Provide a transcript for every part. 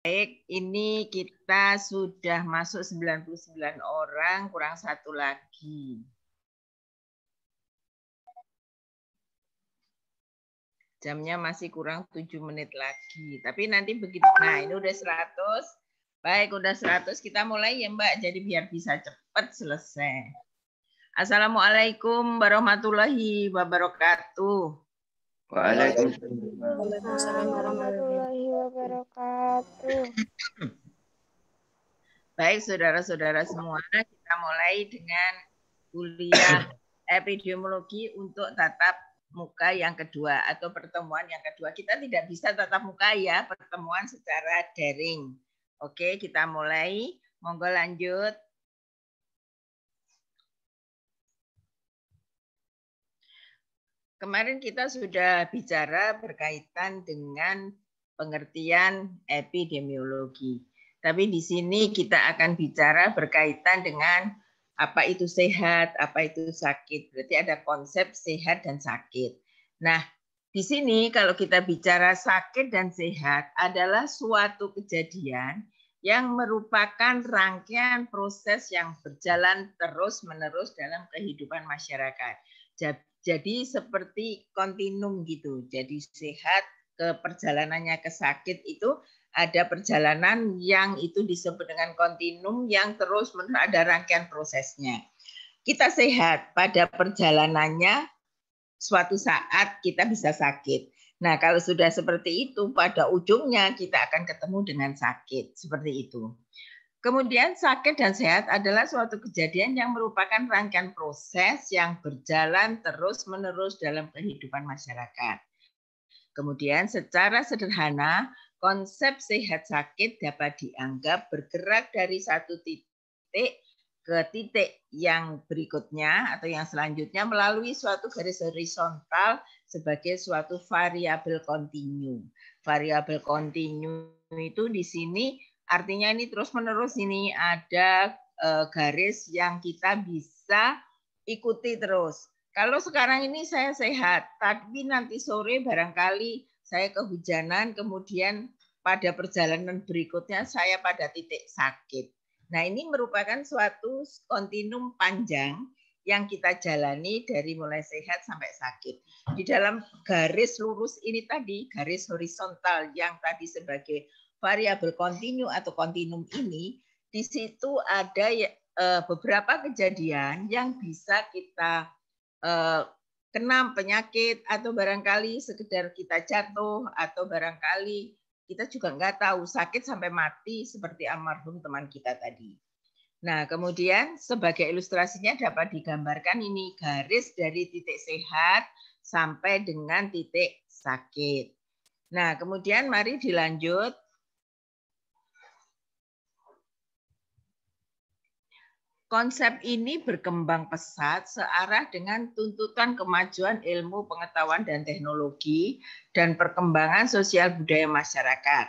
Baik, ini kita sudah masuk 99 orang, kurang satu lagi. Jamnya masih kurang 7 menit lagi. Tapi nanti begitu, nah ini udah 100. Baik, udah 100, kita mulai ya Mbak, jadi biar bisa cepat selesai. Assalamualaikum warahmatullahi wabarakatuh. Waalaikumsalam warahmatullahi wabarakatuh. Baik, saudara-saudara semua, kita mulai dengan kuliah epidemiologi untuk tatap muka yang kedua atau pertemuan yang kedua. Kita tidak bisa tatap muka ya, pertemuan secara daring. Oke, kita mulai. Monggo lanjut. Kemarin kita sudah bicara berkaitan dengan pengertian epidemiologi. Tapi di sini kita akan bicara berkaitan dengan apa itu sehat, apa itu sakit. Berarti ada konsep sehat dan sakit. Nah, di sini kalau kita bicara sakit dan sehat adalah suatu kejadian yang merupakan rangkaian proses yang berjalan terus-menerus dalam kehidupan masyarakat. Jadi seperti kontinum gitu. Jadi sehat ke perjalanannya ke sakit itu ada perjalanan yang itu disebut dengan kontinum yang terus ada rangkaian prosesnya. Kita sehat pada perjalanannya, suatu saat kita bisa sakit. Nah, kalau sudah seperti itu, pada ujungnya kita akan ketemu dengan sakit. Seperti itu. Kemudian sakit dan sehat adalah suatu kejadian yang merupakan rangkaian proses yang berjalan terus-menerus dalam kehidupan masyarakat. Kemudian secara sederhana, konsep sehat sakit dapat dianggap bergerak dari satu titik ke titik yang berikutnya atau yang selanjutnya melalui suatu garis horizontal sebagai suatu variabel kontinu. Variabel kontinu itu di sini artinya ini terus-menerus, ini ada garis yang kita bisa ikuti terus. Kalau sekarang ini saya sehat, tapi nanti sore barangkali saya kehujanan, kemudian pada perjalanan berikutnya saya pada titik sakit. Nah, ini merupakan suatu kontinum panjang yang kita jalani dari mulai sehat sampai sakit. Di dalam garis lurus ini tadi, garis horizontal yang tadi sebagai variabel kontinu atau kontinum ini, di situ ada beberapa kejadian yang bisa kita kena penyakit atau barangkali sekedar kita jatuh atau barangkali kita juga nggak tahu sakit sampai mati seperti almarhum teman kita tadi. Nah, kemudian sebagai ilustrasinya dapat digambarkan ini garis dari titik sehat sampai dengan titik sakit. Nah, kemudian mari dilanjut. Konsep ini berkembang pesat searah dengan tuntutan kemajuan ilmu pengetahuan dan teknologi dan perkembangan sosial budaya masyarakat.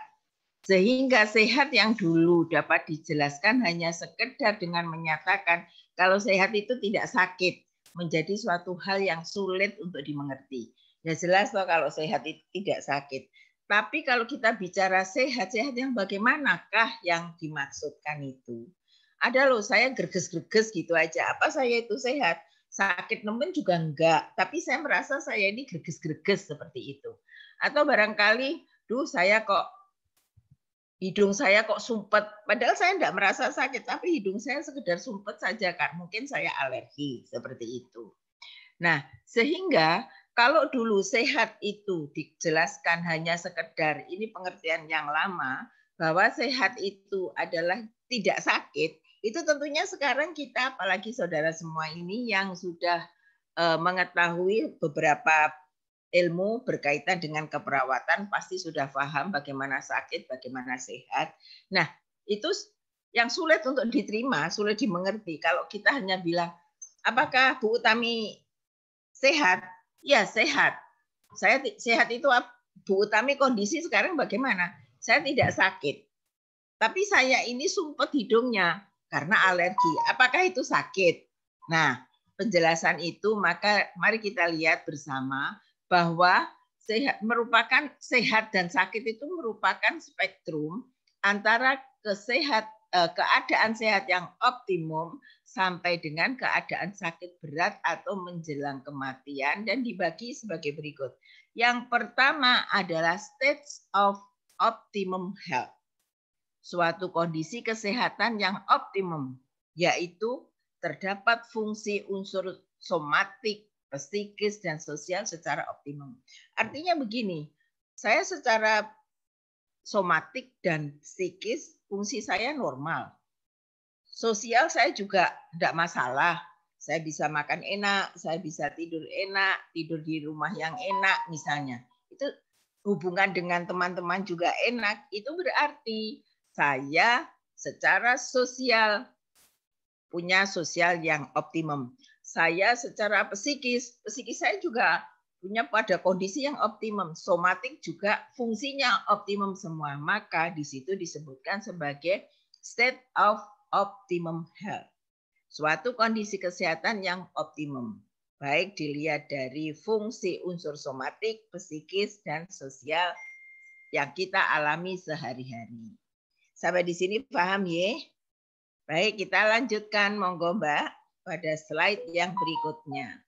Sehingga sehat yang dulu dapat dijelaskan hanya sekedar dengan menyatakan kalau sehat itu tidak sakit, menjadi suatu hal yang sulit untuk dimengerti. Ya jelas loh kalau sehat itu tidak sakit. Tapi kalau kita bicara sehat-sehat yang bagaimanakah yang dimaksudkan itu? Ada loh, saya greges-greges gitu aja. Apa saya itu sehat? Sakit nemen juga enggak. Tapi saya merasa saya ini greges-greges seperti itu. Atau barangkali, saya kok hidung saya kok sumpet. Padahal saya enggak merasa sakit, tapi hidung saya sekedar sumpet saja, kan. Mungkin saya alergi seperti itu. Nah, sehingga kalau dulu sehat itu dijelaskan hanya sekedar, ini pengertian yang lama, bahwa sehat itu adalah tidak sakit, itu tentunya sekarang kita, apalagi saudara semua ini yang sudah mengetahui beberapa ilmu berkaitan dengan keperawatan, pasti sudah paham bagaimana sakit, bagaimana sehat. Nah, itu yang sulit untuk diterima, sulit dimengerti. Kalau kita hanya bilang, apakah Bu Utami sehat? Ya, sehat. Saya sehat itu, Bu Utami kondisi sekarang bagaimana? Saya tidak sakit. Tapi saya ini sumpet hidungnya karena alergi. Apakah itu sakit? Nah, penjelasan itu maka mari kita lihat bersama bahwa sehat dan sakit itu merupakan spektrum antara keadaan sehat yang optimum sampai dengan keadaan sakit berat atau menjelang kematian dan dibagi sebagai berikut. Yang pertama adalah stage of optimum health. Suatu kondisi kesehatan yang optimum, yaitu terdapat fungsi unsur somatik, psikis, dan sosial secara optimum. Artinya begini, saya secara somatik dan psikis fungsi saya normal. Sosial saya juga tidak masalah. Saya bisa makan enak, saya bisa tidur enak, tidur di rumah yang enak misalnya. Itu hubungan dengan teman-teman juga enak. Itu berarti saya secara sosial punya sosial yang optimum. Saya secara psikis saya juga punya pada kondisi yang optimum. Somatik juga fungsinya optimum semua. Maka di situ disebutkan sebagai state of optimum health. Suatu kondisi kesehatan yang optimum. Baik dilihat dari fungsi unsur somatik, psikis, dan sosial yang kita alami sehari-hari. Sampai di sini paham ya? Baik, kita lanjutkan. Monggo Mbak pada slide yang berikutnya.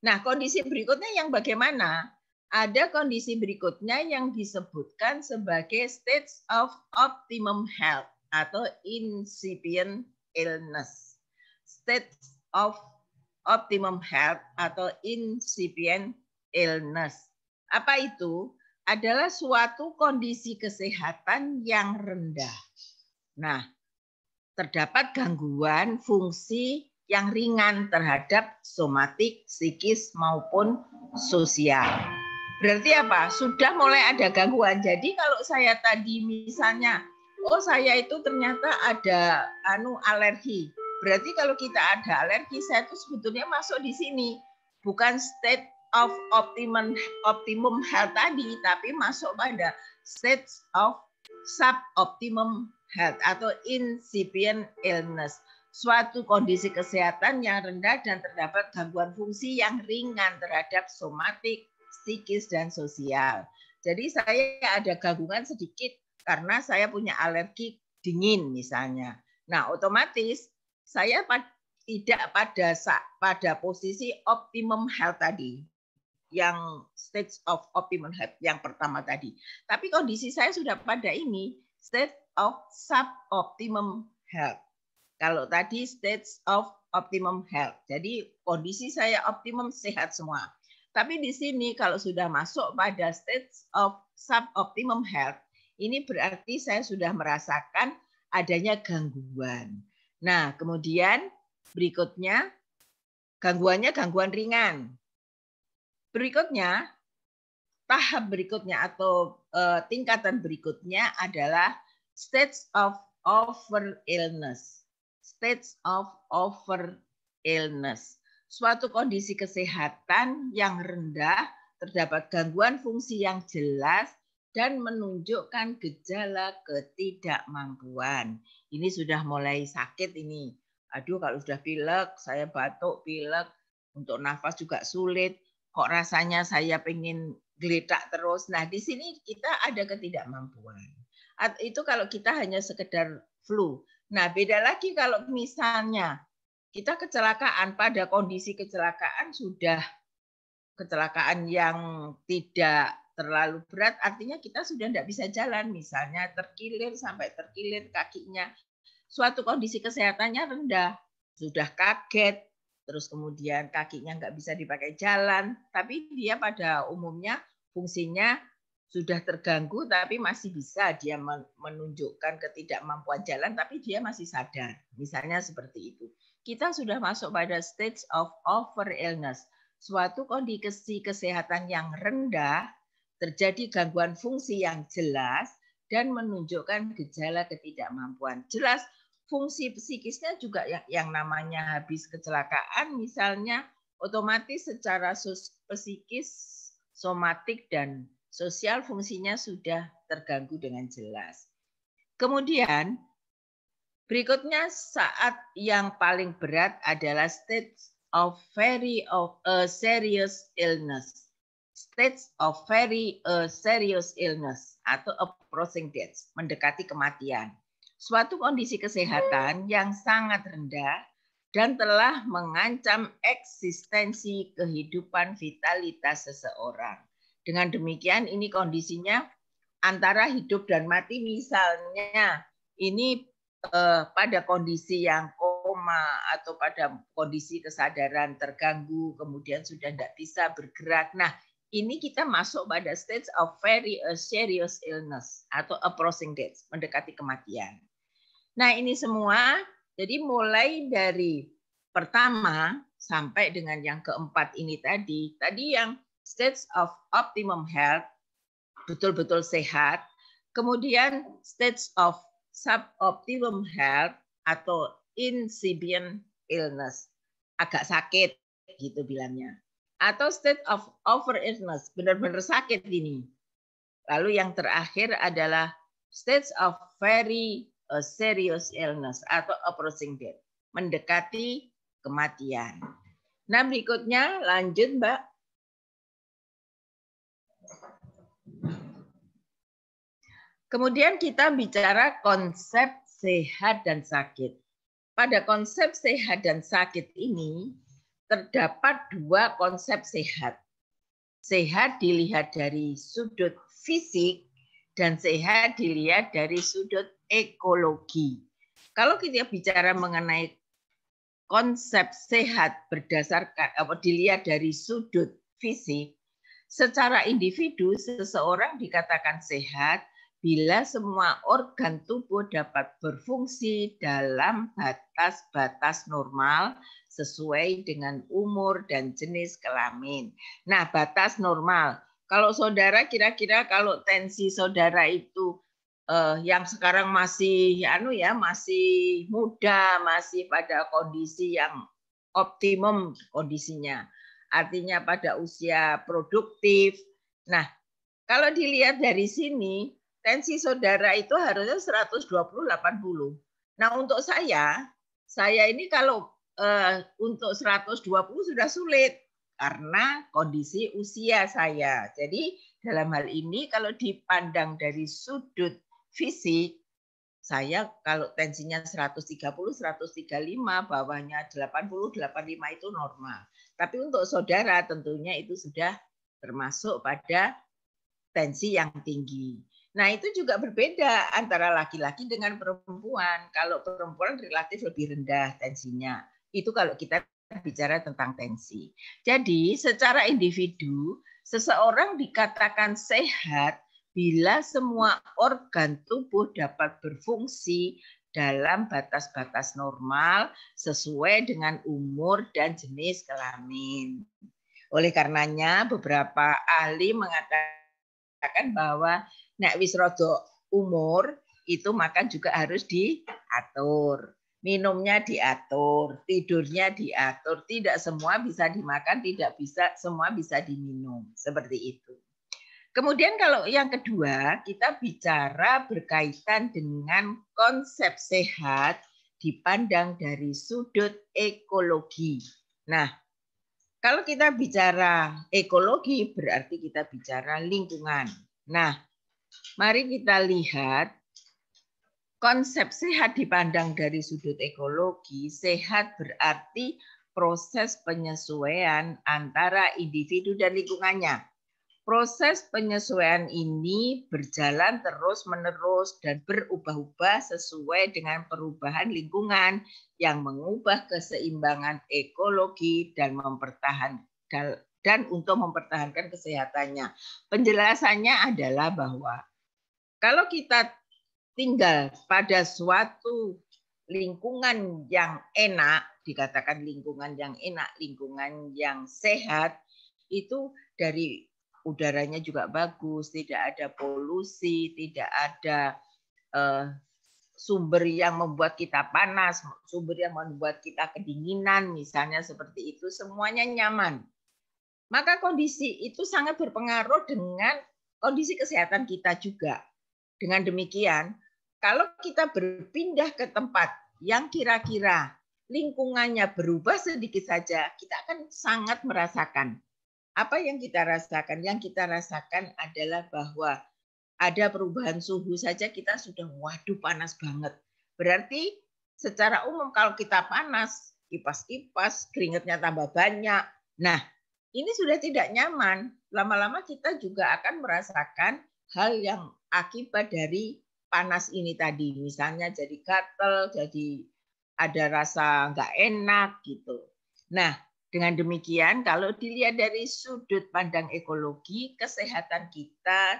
Nah, kondisi berikutnya yang bagaimana? Ada kondisi berikutnya yang disebutkan sebagai stage of optimum health atau incipient illness. Stage of optimum health atau incipient illness. Apa itu? Adalah suatu kondisi kesehatan yang rendah. Nah, terdapat gangguan fungsi yang ringan terhadap somatik, psikis, maupun sosial. Berarti apa? Sudah mulai ada gangguan. Jadi kalau saya tadi misalnya, oh saya itu ternyata ada alergi. Berarti kalau kita ada alergi, saya itu sebetulnya masuk di sini. Bukan state of optimum health tadi, tapi masuk pada state of suboptimum health atau incipient illness. Suatu kondisi kesehatan yang rendah dan terdapat gangguan fungsi yang ringan terhadap somatik, psikis, dan sosial. Jadi saya ada gangguan sedikit karena saya punya alergi dingin misalnya. Nah, otomatis saya tidak pada posisi optimum health tadi, yang stage of optimum health yang pertama tadi. Tapi kondisi saya sudah pada ini, state of suboptimum health. Kalau tadi stage of optimum health. Jadi kondisi saya optimum, sehat semua. Tapi di sini kalau sudah masuk pada stage of suboptimum health, ini berarti saya sudah merasakan adanya gangguan. Nah, kemudian berikutnya gangguannya gangguan ringan. Berikutnya, tahap berikutnya atau tingkatan berikutnya adalah stage of over illness. Stage of over illness. Suatu kondisi kesehatan yang rendah, terdapat gangguan fungsi yang jelas, dan menunjukkan gejala ketidakmampuan. Ini sudah mulai sakit ini. Aduh, kalau sudah pilek, saya batuk, pilek, untuk nafas juga sulit. Kok rasanya saya pengen geletak terus. Nah, di sini kita ada ketidakmampuan. Itu kalau kita hanya sekedar flu. Nah, beda lagi kalau misalnya kita kecelakaan, pada kondisi kecelakaan sudah kecelakaan yang tidak terlalu berat, artinya kita sudah tidak bisa jalan. Misalnya terkilir sampai terkilir kakinya. Suatu kondisi kesehatannya rendah, sudah kaget, terus kemudian kakinya nggak bisa dipakai jalan, tapi dia pada umumnya fungsinya sudah terganggu, tapi masih bisa dia menunjukkan ketidakmampuan jalan, tapi dia masih sadar. Misalnya seperti itu. Kita sudah masuk pada stage of over illness. Suatu kondisi kesehatan yang rendah, terjadi gangguan fungsi yang jelas, dan menunjukkan gejala ketidakmampuan. Jelas fungsi psikisnya juga yang namanya habis kecelakaan, misalnya otomatis secara psikis, somatik, dan sosial fungsinya sudah terganggu dengan jelas. Kemudian berikutnya saat yang paling berat adalah stage of very serious illness. states of very serious illness atau approaching death, mendekati kematian. Suatu kondisi kesehatan yang sangat rendah dan telah mengancam eksistensi kehidupan vitalitas seseorang. Dengan demikian ini kondisinya antara hidup dan mati, misalnya ini pada kondisi yang koma atau pada kondisi kesadaran terganggu, kemudian sudah tidak bisa bergerak. Nah, ini kita masuk pada stage of very serious illness atau approaching death, mendekati kematian. Nah, ini semua, jadi mulai dari pertama sampai dengan yang keempat ini tadi yang stage of optimum health, betul-betul sehat, kemudian stage of suboptimum health atau incipient illness, agak sakit gitu bilangnya. Atau state of over illness, benar-benar sakit ini. Lalu yang terakhir adalah stage of very serious illness atau approaching death, mendekati kematian. Nah, berikutnya lanjut, Mbak. Kemudian kita bicara konsep sehat dan sakit. Pada konsep sehat dan sakit ini terdapat dua konsep sehat. Sehat dilihat dari sudut fisik dan sehat dilihat dari sudut ekologi. Kalau kita bicara mengenai konsep sehat berdasarkan dilihat dari sudut fisik, secara individu seseorang dikatakan sehat bila semua organ tubuh dapat berfungsi dalam batas-batas normal sesuai dengan umur dan jenis kelamin. Nah, batas normal. Kalau saudara kira-kira kalau tensi saudara itu yang sekarang masih masih muda, masih pada kondisi yang optimum kondisinya. Artinya pada usia produktif. Nah, kalau dilihat dari sini tensi saudara itu harusnya 120/80. Nah, untuk saya ini kalau untuk 120 sudah sulit karena kondisi usia saya. Jadi dalam hal ini kalau dipandang dari sudut fisik, saya kalau tensinya 130, 135, bawahnya 80, 85 itu normal. Tapi untuk saudara tentunya itu sudah termasuk pada tensi yang tinggi. Nah, itu juga berbeda antara laki-laki dengan perempuan. Kalau perempuan relatif lebih rendah tensinya. Itu kalau kita bicara tentang tensi. Jadi, secara individu, seseorang dikatakan sehat bila semua organ tubuh dapat berfungsi dalam batas-batas normal sesuai dengan umur dan jenis kelamin. Oleh karenanya, beberapa ahli mengatakan bahwa nek wis rada umur itu makan juga harus diatur. Minumnya diatur, tidurnya diatur. Tidak semua bisa dimakan, tidak bisa semua bisa diminum. Seperti itu. Kemudian kalau yang kedua, kita bicara berkaitan dengan konsep sehat dipandang dari sudut ekologi. Nah, kalau kita bicara ekologi berarti kita bicara lingkungan. Nah, mari kita lihat konsep sehat dipandang dari sudut ekologi. Sehat berarti proses penyesuaian antara individu dan lingkungannya. Proses penyesuaian ini berjalan terus-menerus dan berubah-ubah sesuai dengan perubahan lingkungan yang mengubah keseimbangan ekologi dan untuk mempertahankan kesehatannya. Penjelasannya adalah bahwa kalau kita tinggal pada suatu lingkungan yang enak, dikatakan lingkungan yang enak, lingkungan yang sehat, itu dari udaranya juga bagus, tidak ada polusi, tidak ada sumber yang membuat kita panas, sumber yang membuat kita kedinginan, misalnya seperti itu, semuanya nyaman. Maka kondisi itu sangat berpengaruh dengan kondisi kesehatan kita juga. Dengan demikian, kalau kita berpindah ke tempat yang kira-kira lingkungannya berubah sedikit saja, kita akan sangat merasakan. Apa yang kita rasakan? Yang kita rasakan adalah bahwa ada perubahan suhu saja kita sudah waduh panas banget. Berarti secara umum kalau kita panas, kipas-kipas, keringatnya tambah banyak. Nah, ini sudah tidak nyaman. Lama-lama kita juga akan merasakan hal yang akibat dari panas ini tadi. Misalnya jadi gatel, jadi ada rasa nggak enak gitu. Nah, dengan demikian kalau dilihat dari sudut pandang ekologi, kesehatan kita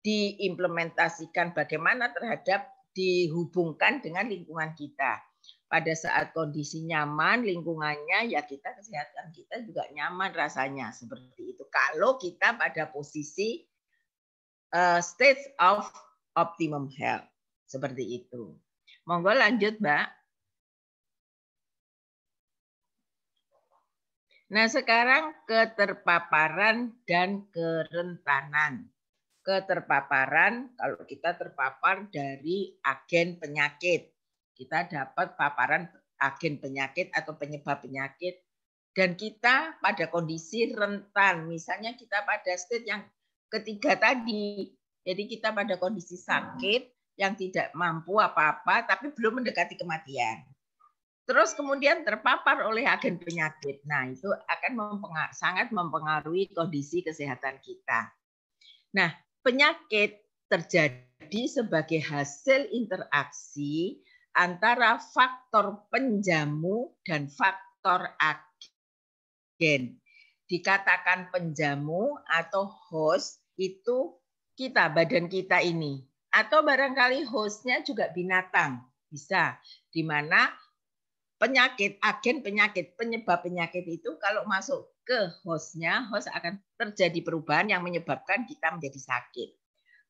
diimplementasikan bagaimana terhadap dihubungkan dengan lingkungan kita. Pada saat kondisi nyaman lingkungannya, ya kita kesehatan kita juga nyaman rasanya seperti itu. Kalau kita pada posisi state of optimum health seperti itu. Monggo lanjut, Mbak. Nah, sekarang keterpaparan dan kerentanan. Keterpaparan, kalau kita terpapar dari agen penyakit, kita dapat paparan agen penyakit atau penyebab penyakit, dan kita pada kondisi rentan, misalnya kita pada state yang ketiga tadi, jadi kita pada kondisi sakit yang tidak mampu apa-apa, tapi belum mendekati kematian. Terus kemudian terpapar oleh agen penyakit. Nah, itu akan sangat mempengaruhi kondisi kesehatan kita. Nah, penyakit terjadi sebagai hasil interaksi antara faktor penjamu dan faktor agen. Dikatakan penjamu atau host itu kita, badan kita ini. Atau barangkali hostnya juga binatang. Bisa, di mana penyakit, agen penyakit, penyebab penyakit itu kalau masuk ke hostnya, host akan terjadi perubahan yang menyebabkan kita menjadi sakit.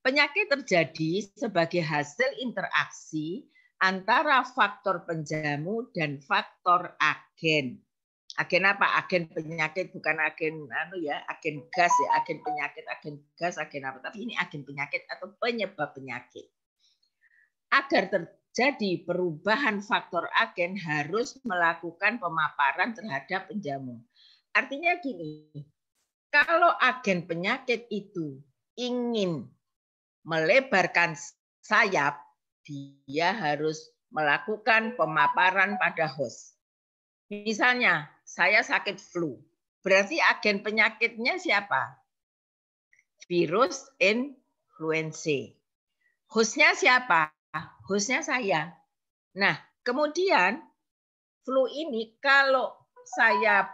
Penyakit terjadi sebagai hasil interaksi antara faktor penjamu dan faktor agen. Agen apa? Agen penyakit, bukan agen agen gas ya, agen penyakit, agen gas, agen apa? Tapi ini agen penyakit atau penyebab penyakit. Agar jadi perubahan faktor agen harus melakukan pemaparan terhadap penjamu. Artinya gini, kalau agen penyakit itu ingin melebarkan sayap, dia harus melakukan pemaparan pada host. Misalnya, saya sakit flu. Berarti agen penyakitnya siapa? Virus influenza. Hostnya siapa? Hostnya saya. Nah, kemudian flu ini kalau saya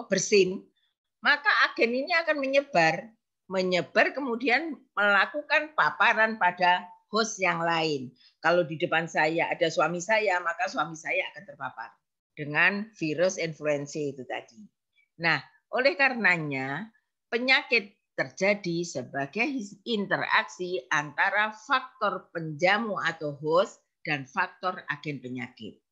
bersin, maka agen ini akan menyebar kemudian melakukan paparan pada host yang lain. Kalau di depan saya ada suami saya, maka suami saya akan terpapar dengan virus influenza itu tadi. Nah, oleh karenanya penyakit terjadi sebagai interaksi antara faktor penjamu atau host dan faktor agen penyakit.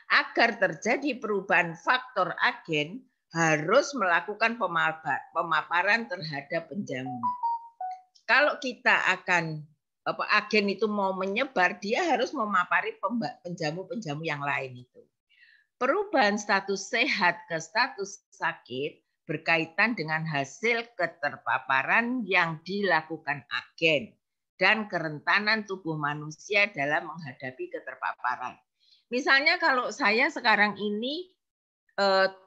Agar terjadi perubahan faktor agen, harus melakukan pemaparan terhadap penjamu. Kalau kita akan agen itu mau menyebar, dia harus memapari penjamu-penjamu yang lain itu. Perubahan status sehat ke status sakit berkaitan dengan hasil keterpaparan yang dilakukan agen dan kerentanan tubuh manusia dalam menghadapi keterpaparan. Misalnya kalau saya sekarang ini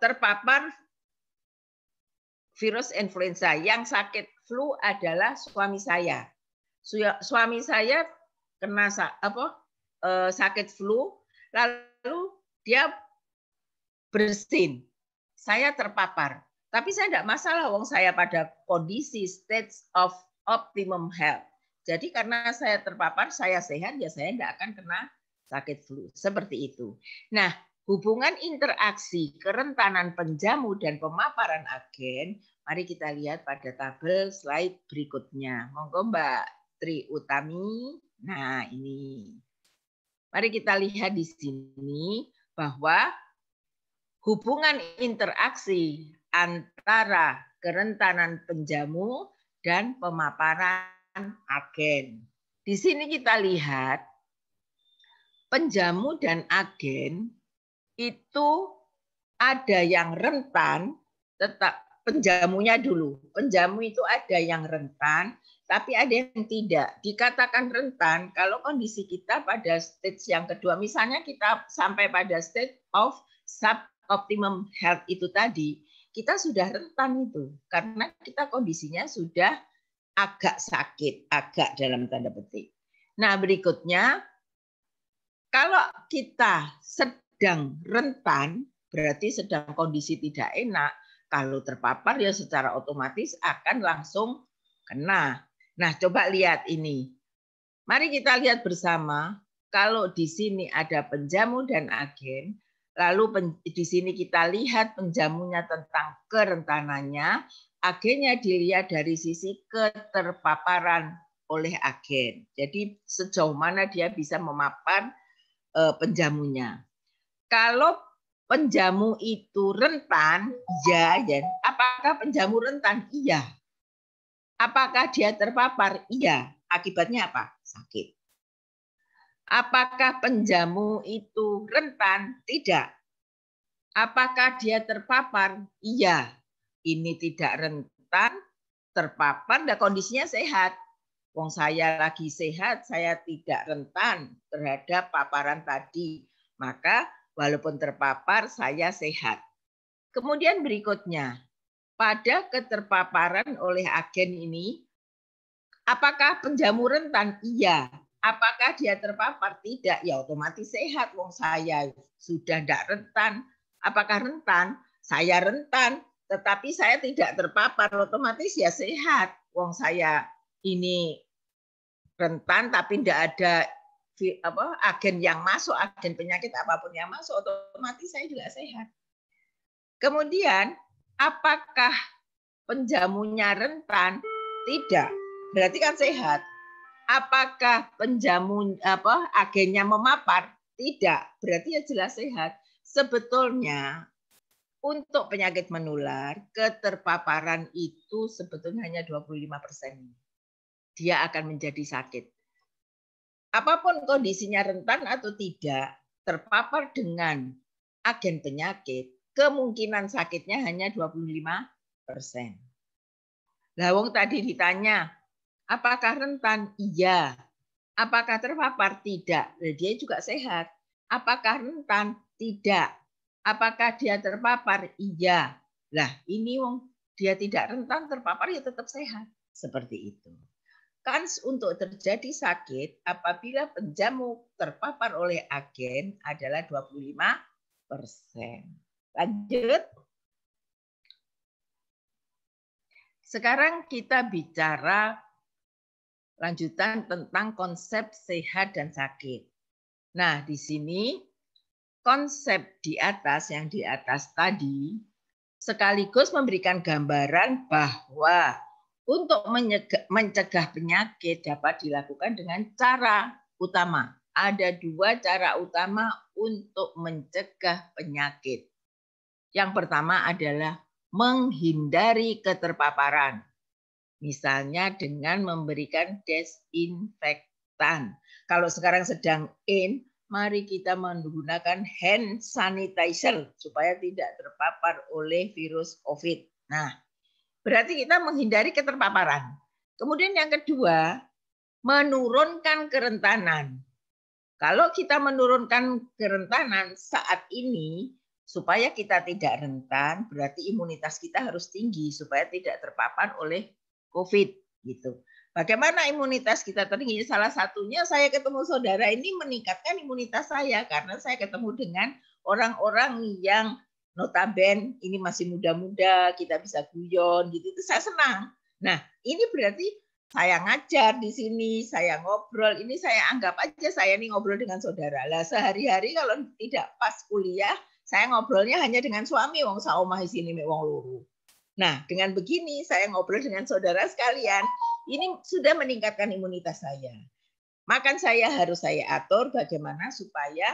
terpapar virus influenza, yang sakit flu adalah suami saya. Suami saya kena sakit flu, lalu dia bersin. Saya terpapar. Tapi saya tidak masalah, wong saya pada kondisi state of optimum health. Jadi karena saya terpapar, saya sehat, ya saya tidak akan kena sakit flu. Seperti itu. Nah, hubungan interaksi kerentanan penjamu dan pemaparan agen, mari kita lihat pada tabel slide berikutnya. Monggo Mbak Tri Utami. Nah, ini. Mari kita lihat di sini bahwa hubungan interaksi antara kerentanan penjamu dan pemaparan agen. Di sini kita lihat penjamu dan agen itu ada yang rentan, penjamunya dulu. Penjamu itu ada yang rentan, tapi ada yang tidak. Dikatakan rentan kalau kondisi kita pada stage yang kedua, misalnya kita sampai pada stage of suboptimum health itu tadi, kita sudah rentan itu karena kita kondisinya sudah agak sakit, agak dalam tanda petik. Nah, berikutnya kalau kita sedang rentan, berarti sedang kondisi tidak enak. Kalau terpapar ya secara otomatis akan langsung kena. Nah, coba lihat ini. Mari kita lihat bersama. Kalau di sini ada penjamu dan agen, lalu di sini kita lihat penjamunya tentang kerentanannya, agennya dilihat dari sisi keterpaparan oleh agen. Jadi sejauh mana dia bisa memapar penjamunya. Kalau penjamu itu rentan, ya. Apakah penjamu rentan? Iya. Apakah dia terpapar? Iya. Akibatnya apa? Sakit. Apakah penjamu itu rentan? Tidak. Apakah dia terpapar? Iya. Ini tidak rentan, terpapar, dan kondisinya sehat. Wong saya lagi sehat, saya tidak rentan terhadap paparan tadi. Maka walaupun terpapar, saya sehat. Kemudian berikutnya, pada keterpaparan oleh agen ini, apakah penjamu rentan? Iya. Apakah dia terpapar? Tidak. Ya otomatis sehat. Wong saya sudah tidak rentan. Apakah rentan? Saya rentan. Tetapi saya tidak terpapar. Otomatis ya sehat. Wong saya ini rentan tapi tidak ada agen yang masuk, agen penyakit apapun yang masuk, otomatis saya juga sehat. Kemudian, apakah penjamunya rentan? Tidak. Berarti kan sehat. Apakah agennya memapar? Tidak. Berarti ya jelas sehat. Sebetulnya untuk penyakit menular, keterpaparan itu sebetulnya hanya 25%. Dia akan menjadi sakit. Apapun kondisinya rentan atau tidak, terpapar dengan agen penyakit, kemungkinan sakitnya hanya 25%. Lah wong tadi ditanya, apakah rentan? Iya. Apakah terpapar? Tidak. Dia juga sehat. Apakah rentan? Tidak. Apakah dia terpapar? Iya. Lah ini wong dia tidak rentan, terpapar ya tetap sehat. Seperti itu. Kans untuk terjadi sakit apabila penjamu terpapar oleh agen adalah 25%. Lanjut. Sekarang kita bicara lanjutan tentang konsep sehat dan sakit. Nah, di sini konsep di atas yang di atas tadi sekaligus memberikan gambaran bahwa untuk mencegah penyakit dapat dilakukan dengan cara utama. Ada 2 cara utama untuk mencegah penyakit. Yang pertama adalah menghindari keterpaparan. Misalnya dengan memberikan desinfektan. Kalau sekarang sedang mari kita menggunakan hand sanitizer supaya tidak terpapar oleh virus COVID. Nah, berarti kita menghindari keterpaparan. Kemudian yang kedua, menurunkan kerentanan. Kalau kita menurunkan kerentanan saat ini, supaya kita tidak rentan, berarti imunitas kita harus tinggi supaya tidak terpapar oleh COVID. Gitu. Bagaimana imunitas kita tinggi? Salah satunya saya ketemu saudara ini meningkatkan imunitas saya karena saya ketemu dengan orang-orang yang notaben ini masih muda-muda, kita bisa guyon gitu, itu saya senang. Nah, ini berarti saya ngajar di sini, saya ngobrol, ini saya anggap aja saya ini ngobrol dengan saudara. Lah sehari-hari kalau tidak pas kuliah, saya ngobrolnya hanya dengan suami, wong saomah di sini wong loro. Nah, dengan begini saya ngobrol dengan saudara sekalian, ini sudah meningkatkan imunitas saya. Makan saya harus saya atur bagaimana supaya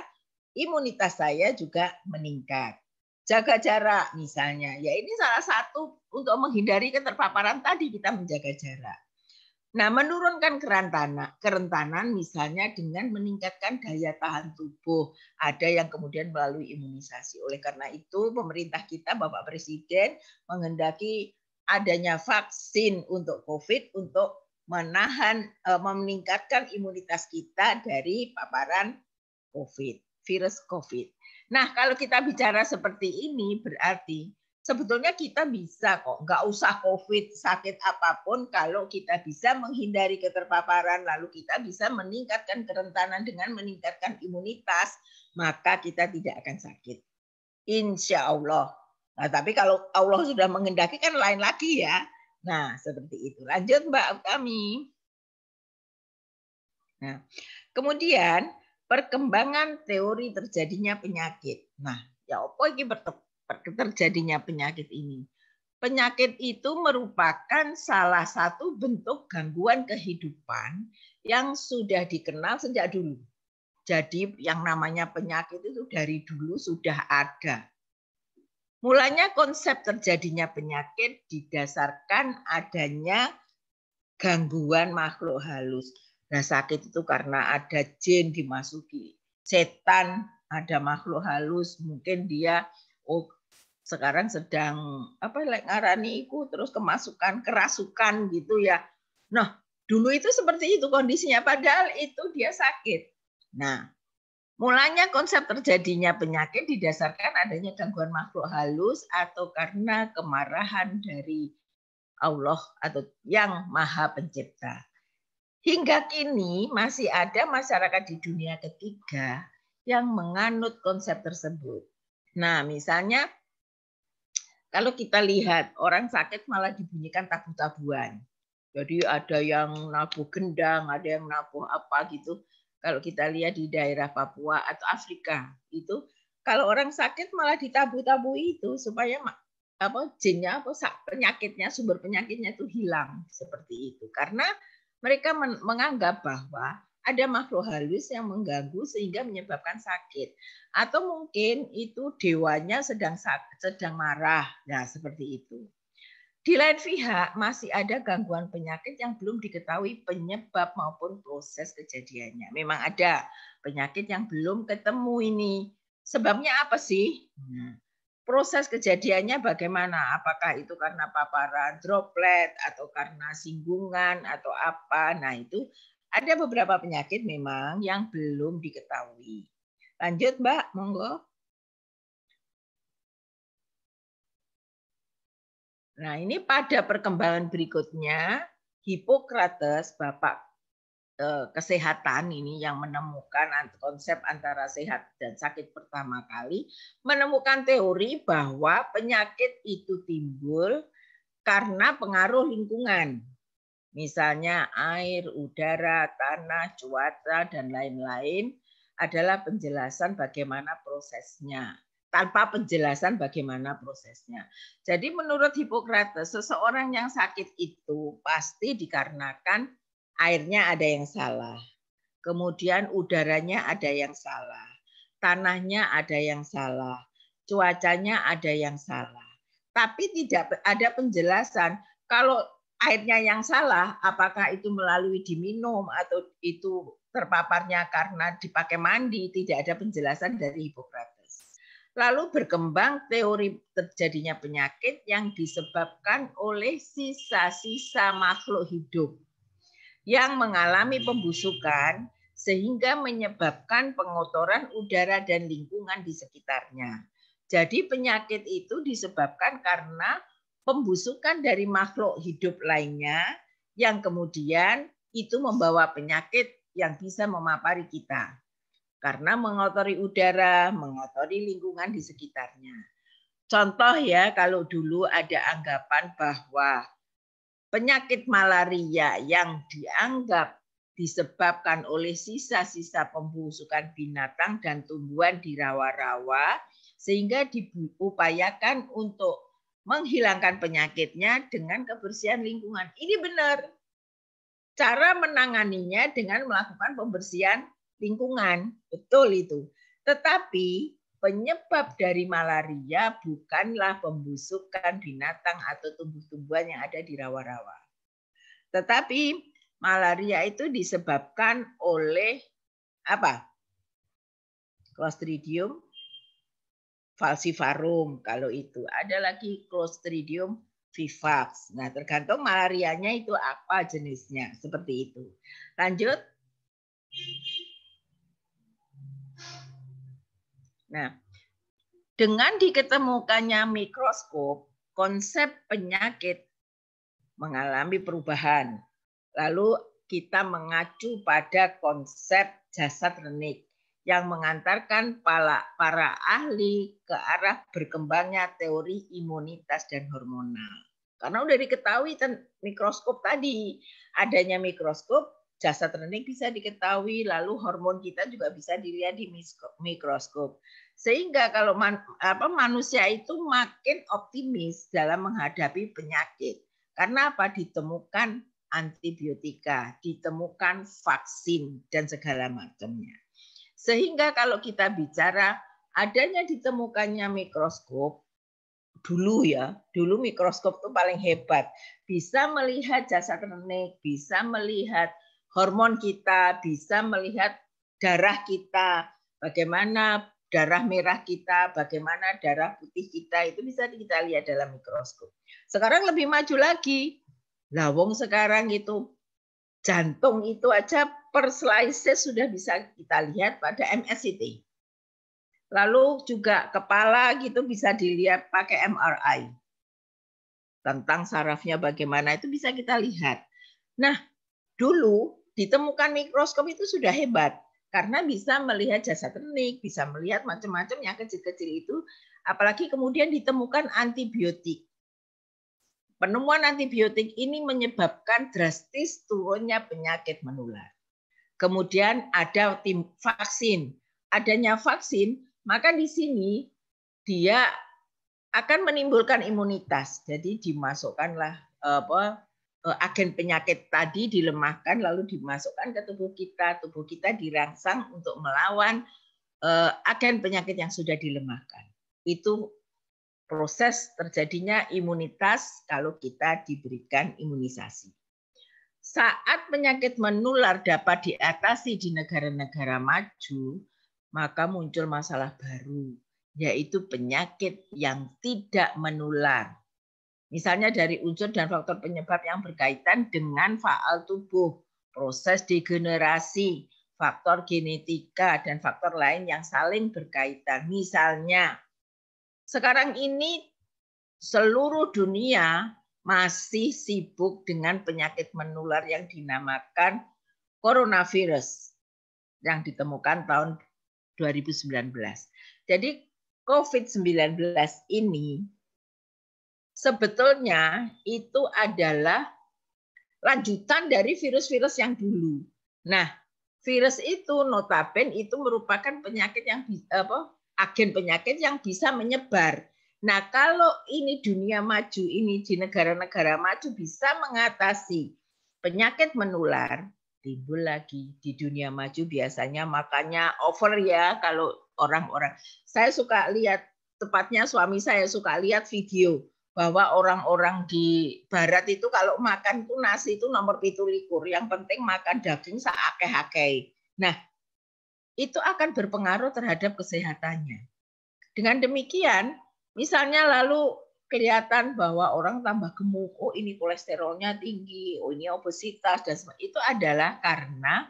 imunitas saya juga meningkat. Jaga jarak misalnya, ya ini salah satu untuk menghindari keterpaparan tadi kita menjaga jarak. Nah, menurunkan kerentanan misalnya dengan meningkatkan daya tahan tubuh. Ada yang kemudian melalui imunisasi. Oleh karena itu, pemerintah kita, Bapak Presiden, menghendaki adanya vaksin untuk COVID untuk meningkatkan imunitas kita dari paparan COVID, virus COVID. Nah, kalau kita bicara seperti ini berarti sebetulnya kita bisa kok, nggak usah COVID, sakit apapun, kalau kita bisa menghindari keterpaparan, lalu kita bisa meningkatkan kerentanan dengan meningkatkan imunitas, maka kita tidak akan sakit. Insya Allah. Nah, tapi kalau Allah sudah menghendaki kan lain lagi ya. Nah, seperti itu. Lanjut Mbak Utami. Nah, kemudian perkembangan teori terjadinya penyakit. Nah, ya apa ini terjadinya penyakit ini? Penyakit itu merupakan salah satu bentuk gangguan kehidupan yang sudah dikenal sejak dulu. Jadi yang namanya penyakit itu dari dulu sudah ada. Mulanya konsep terjadinya penyakit didasarkan adanya gangguan makhluk halus. Nah, sakit itu karena ada jin dimasuki setan, ada makhluk halus, mungkin dia sekarang sedang ngarani iku terus kerasukan gitu ya. Nah, dulu itu seperti itu kondisinya, padahal itu dia sakit. Nah, mulanya konsep terjadinya penyakit didasarkan adanya gangguan makhluk halus atau karena kemarahan dari Allah atau yang Maha Pencipta. Hingga kini masih ada masyarakat di dunia ketiga yang menganut konsep tersebut. Nah, misalnya kalau kita lihat orang sakit malah dibunyikan tabu-tabuan. Jadi ada yang nabuh gendang, ada yang nabuh apa gitu. Kalau kita lihat di daerah Papua atau Afrika itu, kalau orang sakit malah ditabu-tabu itu supaya jinnya penyakitnya, sumber penyakitnya itu hilang seperti itu. Karena mereka menganggap bahwa ada makhluk halus yang mengganggu sehingga menyebabkan sakit. Atau mungkin itu dewanya sedang marah. Nah, seperti itu. Di lain pihak, masih ada gangguan penyakit yang belum diketahui penyebab maupun proses kejadiannya. Memang ada penyakit yang belum ketemu ini. Sebabnya apa sih? Proses kejadiannya bagaimana? Apakah itu karena paparan droplet atau karena singgungan atau apa? Nah, itu ada beberapa penyakit memang yang belum diketahui. Lanjut, Mbak, monggo. Nah, ini pada perkembangan berikutnya, Hippocrates, bapak kesehatan ini yang menemukan konsep antara sehat dan sakit pertama kali, menemukan teori bahwa penyakit itu timbul karena pengaruh lingkungan. Misalnya air, udara, tanah, cuaca, dan lain-lain adalah penjelasan bagaimana prosesnya. Tanpa penjelasan bagaimana prosesnya. Jadi menurut Hippocrates, seseorang yang sakit itu pasti dikarenakan airnya ada yang salah. Kemudian udaranya ada yang salah. Tanahnya ada yang salah. Cuacanya ada yang salah. Tapi tidak ada penjelasan kalau airnya yang salah, apakah itu melalui diminum atau itu terpaparnya karena dipakai mandi, tidak ada penjelasan dari Hippocrates. Lalu berkembang teori terjadinya penyakit yang disebabkan oleh sisa-sisa makhluk hidup yang mengalami pembusukan sehingga menyebabkan pengotoran udara dan lingkungan di sekitarnya. Jadi penyakit itu disebabkan karena pembusukan dari makhluk hidup lainnya yang kemudian itu membawa penyakit yang bisa memapari kita. Karena mengotori udara, mengotori lingkungan di sekitarnya. Contoh ya, kalau dulu ada anggapan bahwa penyakit malaria yang dianggap disebabkan oleh sisa-sisa pembusukan binatang dan tumbuhan di rawa-rawa, sehingga diupayakan untuk menghilangkan penyakitnya dengan kebersihan lingkungan. Ini benar. Cara menanganinya dengan melakukan pembersihan lingkungan. Betul itu. Tetapi penyebab dari malaria bukanlah pembusukan binatang atau tumbuh-tumbuhan yang ada di rawa-rawa. Tetapi malaria itu disebabkan oleh apa? Clostridium falciparum kalau itu. Ada lagi Clostridium vivax. Nah, tergantung malarianya itu apa jenisnya, seperti itu. Lanjut. Nah, dengan diketemukannya mikroskop, konsep penyakit mengalami perubahan. Lalu kita mengacu pada konsep jasad renik yang mengantarkan para ahli ke arah berkembangnya teori imunitas dan hormonal. Karena udah diketahui mikroskop tadi, adanya mikroskop, jasad renik bisa diketahui, lalu hormon kita juga bisa dilihat di mikroskop. Sehingga kalau manusia itu makin optimis dalam menghadapi penyakit. Karena apa? Ditemukan antibiotika, ditemukan vaksin, dan segala macamnya. Sehingga kalau kita bicara adanya ditemukannya mikroskop, dulu mikroskop itu paling hebat. Bisa melihat jasad renik, bisa melihat hormon kita, bisa melihat darah kita, bagaimana darah merah kita, bagaimana darah putih kita, itu bisa kita lihat dalam mikroskop. Sekarang lebih maju lagi. Lah wong sekarang itu jantung itu aja per slices sudah bisa kita lihat pada MSCT. Lalu juga kepala gitu bisa dilihat pakai MRI. Tentang sarafnya bagaimana itu bisa kita lihat. Nah, dulu ditemukan mikroskop itu sudah hebat. Karena bisa melihat jasad renik, bisa melihat macam-macam yang kecil-kecil itu. Apalagi kemudian ditemukan antibiotik. Penemuan antibiotik ini menyebabkan drastis turunnya penyakit menular. Kemudian ada tim vaksin. Adanya vaksin, maka di sini dia akan menimbulkan imunitas. Jadi dimasukkanlah agen penyakit tadi dilemahkan lalu dimasukkan ke tubuh kita. Tubuh kita dirangsang untuk melawan agen penyakit yang sudah dilemahkan. Itu proses terjadinya imunitas kalau kita diberikan imunisasi. Saat penyakit menular dapat diatasi di negara-negara maju, maka muncul masalah baru, yaitu penyakit yang tidak menular. Misalnya dari unsur dan faktor penyebab yang berkaitan dengan faal tubuh, proses degenerasi, faktor genetika, dan faktor lain yang saling berkaitan. Misalnya, sekarang ini seluruh dunia masih sibuk dengan penyakit menular yang dinamakan coronavirus yang ditemukan tahun 2019. Jadi COVID-19 ini sebetulnya itu adalah lanjutan dari virus-virus yang dulu. Nah, virus itu notabene itu merupakan penyakit yang agen penyakit yang bisa menyebar. Nah, kalau ini dunia maju, ini di negara-negara maju bisa mengatasi penyakit menular, timbul lagi di dunia maju biasanya makanya over ya kalau orang-orang. Saya suka lihat, tepatnya suami saya suka lihat video bahwa orang-orang di barat itu kalau makan itu nasi itu nomor 17, yang penting makan daging saakeh-akeh. Nah, itu akan berpengaruh terhadap kesehatannya. Dengan demikian, misalnya lalu kelihatan bahwa orang tambah gemuk, oh ini kolesterolnya tinggi, oh ini obesitas, dan itu adalah karena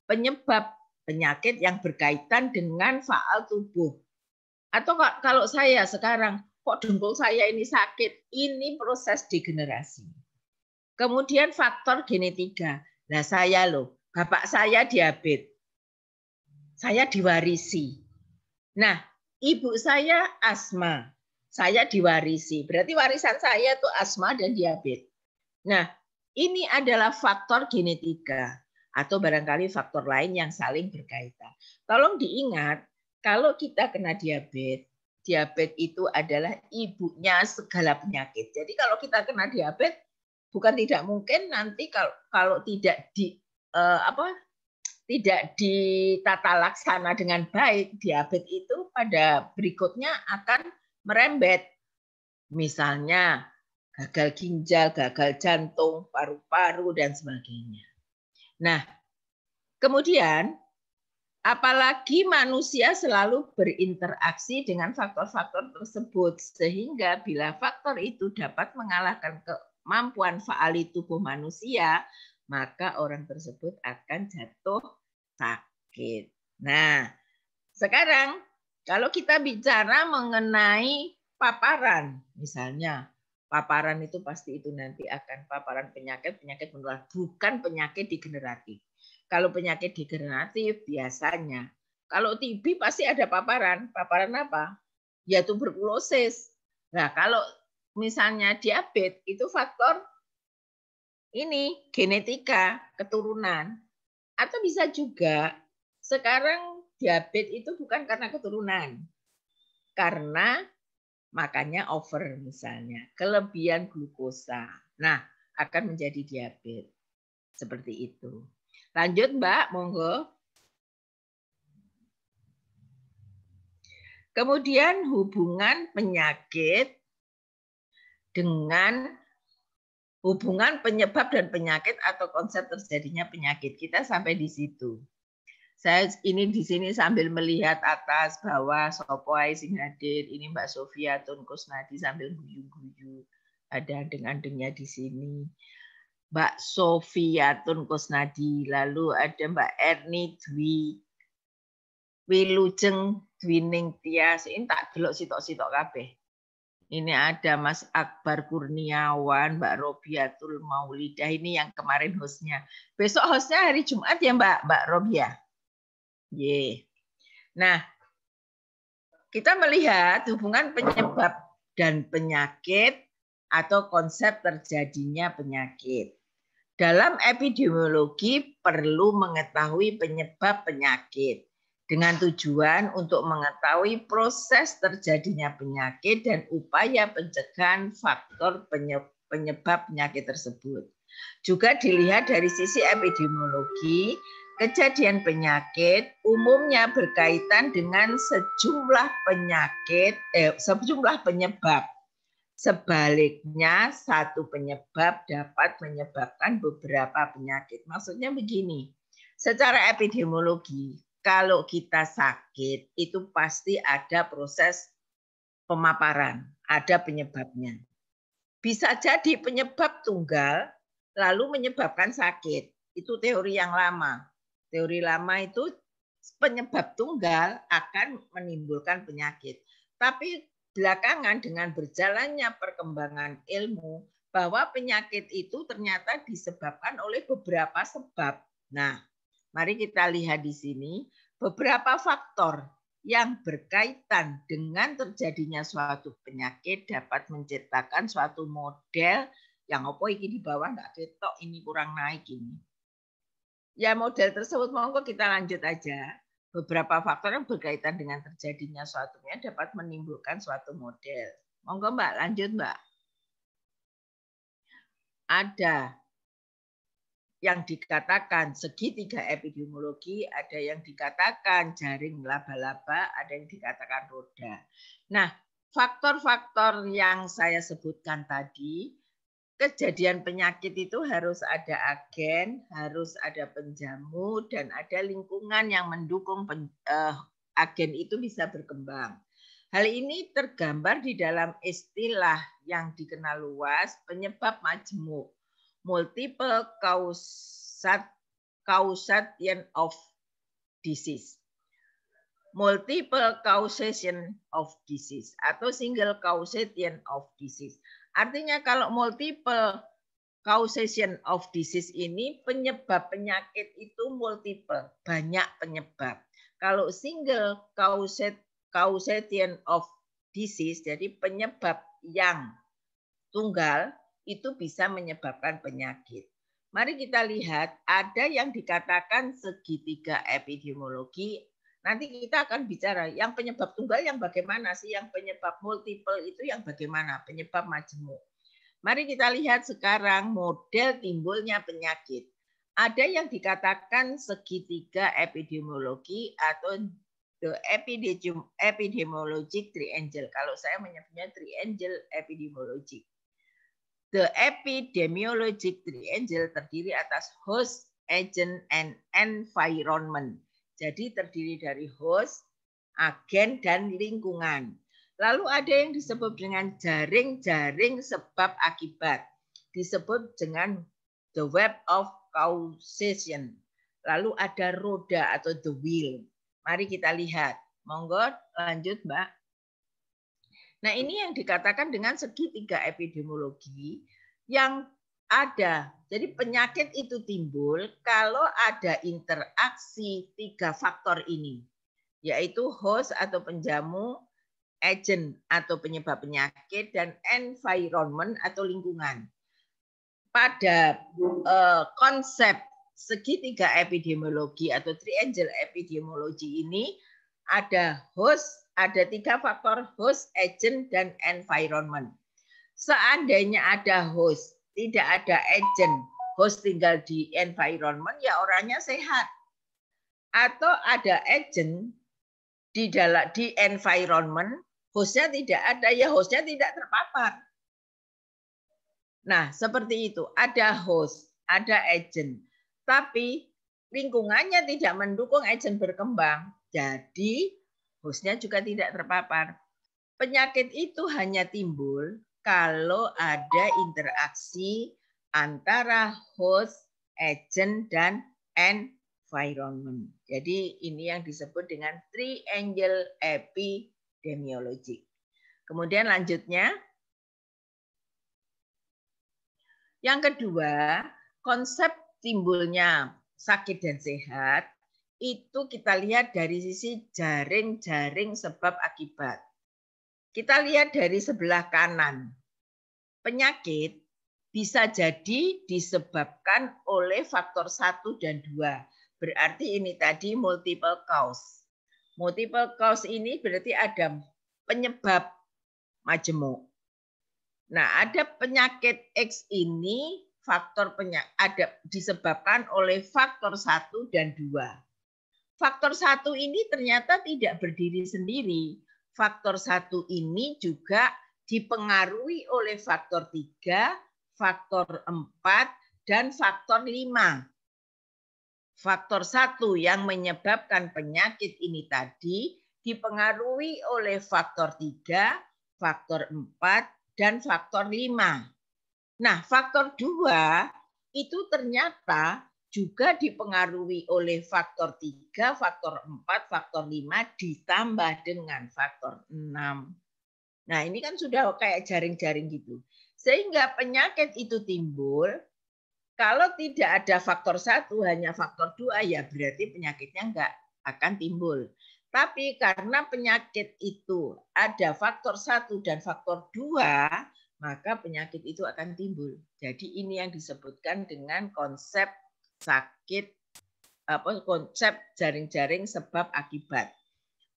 penyebab penyakit yang berkaitan dengan faal tubuh. Atau kalau saya sekarang, kok dengkul saya ini sakit, ini proses degenerasi. Kemudian faktor genetika. Nah saya loh, bapak saya diabetes. Saya diwarisi. Nah, ibu saya asma. Saya diwarisi. Berarti warisan saya itu asma dan diabetes. Nah, ini adalah faktor genetika atau barangkali faktor lain yang saling berkaitan. Tolong diingat, kalau kita kena diabetes, diabetes itu adalah ibunya segala penyakit. Jadi kalau kita kena diabetes, bukan tidak mungkin nanti kalau tidak tidak ditata laksana dengan baik, diabetes itu pada berikutnya akan merembet. Misalnya gagal ginjal, gagal jantung, paru-paru, dan sebagainya. Nah, kemudian apalagi manusia selalu berinteraksi dengan faktor-faktor tersebut, sehingga bila faktor itu dapat mengalahkan kemampuan faali tubuh manusia, maka orang tersebut akan jatuh sakit. Nah, sekarang kalau kita bicara mengenai paparan, misalnya paparan itu pasti itu nanti akan paparan penyakit menular, bukan penyakit degeneratif. Kalau penyakit degeneratif biasanya, kalau TB pasti ada paparan. Paparan apa? Ya tuberkulosis. Nah, kalau misalnya diabetes itu faktor ini genetika, keturunan. Atau bisa juga sekarang diabetes itu bukan karena keturunan. Karena makannya over misalnya, kelebihan glukosa. Nah, akan menjadi diabetes. Seperti itu. Lanjut Mbak, monggo. Kemudian hubungan penyakit dengan hubungan penyebab dan penyakit atau konsep terjadinya penyakit. Kita sampai di situ. Saya ini di sini sambil melihat atas bawah sopo ae sing hadir. Ini Mbak Sofia Tun Kusnadi sambil guyu-guyu. Ada adeng-adengnya di sini. Mbak Sofia Tun Kusnadi, lalu ada Mbak Erni Dwi Wilujeng Dwining Tias. Ini tak delok sitok-sitok kabeh. Ini ada Mas Akbar Kurniawan, Mbak Robiatul Maulidah, ini yang kemarin hostnya. Besok hostnya hari Jumat ya Mbak Robia. Yeah. Nah, kita melihat hubungan penyebab dan penyakit atau konsep terjadinya penyakit. Dalam epidemiologi perlu mengetahui penyebab penyakit dengan tujuan untuk mengetahui proses terjadinya penyakit dan upaya pencegahan faktor penyebab penyakit tersebut. Juga dilihat dari sisi epidemiologi, kejadian penyakit umumnya berkaitan dengan sejumlah penyebab. Sebaliknya, satu penyebab dapat menyebabkan beberapa penyakit. Maksudnya begini, secara epidemiologi, kalau kita sakit, itu pasti ada proses pemaparan, ada penyebabnya. Bisa jadi penyebab tunggal, lalu menyebabkan sakit. Itu teori yang lama. Teori lama itu penyebab tunggal akan menimbulkan penyakit. Tapi belakangan dengan berjalannya perkembangan ilmu bahwa penyakit itu ternyata disebabkan oleh beberapa sebab. Nah, mari kita lihat di sini beberapa faktor yang berkaitan dengan terjadinya suatu penyakit dapat menciptakan suatu model yang apa iki di bawah enggak ketok, ini kurang naik ini. Ya model tersebut monggo kita lanjut aja. Beberapa faktor yang berkaitan dengan terjadinya suatunya dapat menimbulkan suatu model. Monggo Mbak, lanjut Mbak. Ada yang dikatakan segitiga epidemiologi, ada yang dikatakan jaring laba-laba, ada yang dikatakan roda. Nah, faktor-faktor yang saya sebutkan tadi, kejadian penyakit itu harus ada agen, harus ada penjamu, dan ada lingkungan yang mendukung agen itu bisa berkembang. Hal ini tergambar di dalam istilah yang dikenal luas penyebab majemuk, multiple causation of disease. Multiple causation of disease atau single causation of disease. Artinya kalau multiple causation of disease ini penyebab penyakit itu multiple, banyak penyebab. Kalau single causation of disease, jadi penyebab yang tunggal itu bisa menyebabkan penyakit. Mari kita lihat, ada yang dikatakan segitiga epidemiologi. Nanti kita akan bicara yang penyebab tunggal yang bagaimana sih, yang penyebab multiple itu yang bagaimana, penyebab majemuk. Mari kita lihat sekarang model timbulnya penyakit. Ada yang dikatakan segitiga epidemiologi atau the epidemiologic triangle. Kalau saya menyebutnya triangle epidemiologic. The epidemiologic triangle terdiri atas host, agent, and environment. Jadi terdiri dari host, agen, dan lingkungan. Lalu ada yang disebut dengan jaring-jaring sebab akibat. Disebut dengan the web of causation. Lalu ada roda atau the wheel. Mari kita lihat. Monggo lanjut, Mbak. Nah, ini yang dikatakan dengan segitiga epidemiologi yang ada. Jadi penyakit itu timbul kalau ada interaksi 3 faktor ini, yaitu host atau penjamu, agent atau penyebab penyakit, dan environment atau lingkungan. Pada konsep segitiga epidemiologi atau triangle epidemiologi ini ada host, ada 3 faktor host, agent, dan environment. Seandainya ada host, tidak ada agent, host tinggal di environment, ya orangnya sehat. Atau ada agent di environment, hostnya tidak ada, ya hostnya tidak terpapar. Nah, seperti itu. Ada host, ada agent. Tapi lingkungannya tidak mendukung agent berkembang. Jadi hostnya juga tidak terpapar. Penyakit itu hanya timbul kalau ada interaksi antara host, agent, dan environment. Jadi ini yang disebut dengan triangle epidemiology. Kemudian lanjutnya, yang kedua, konsep timbulnya sakit dan sehat itu kita lihat dari sisi jaring-jaring sebab akibat. Kita lihat dari sebelah kanan. Penyakit bisa jadi disebabkan oleh faktor 1 dan 2. Berarti ini tadi multiple cause. Multiple cause ini berarti ada penyebab majemuk. Nah, ada penyakit X ini faktor ada disebabkan oleh faktor 1 dan 2. Faktor 1 ini ternyata tidak berdiri sendiri. Faktor 1 ini juga dipengaruhi oleh faktor 3, faktor 4, dan faktor 5. Faktor 1 yang menyebabkan penyakit ini tadi dipengaruhi oleh faktor 3, faktor 4, dan faktor 5. Nah, faktor 2 itu ternyata juga dipengaruhi oleh faktor 3, faktor 4, faktor 5 ditambah dengan faktor 6. Nah, ini kan sudah kayak jaring-jaring gitu. Sehingga penyakit itu timbul, kalau tidak ada faktor 1, hanya faktor 2, ya berarti penyakitnya enggak akan timbul. Tapi karena penyakit itu ada faktor 1 dan faktor 2, maka penyakit itu akan timbul. Jadi ini yang disebutkan dengan konsep sakit, konsep jaring-jaring sebab akibat.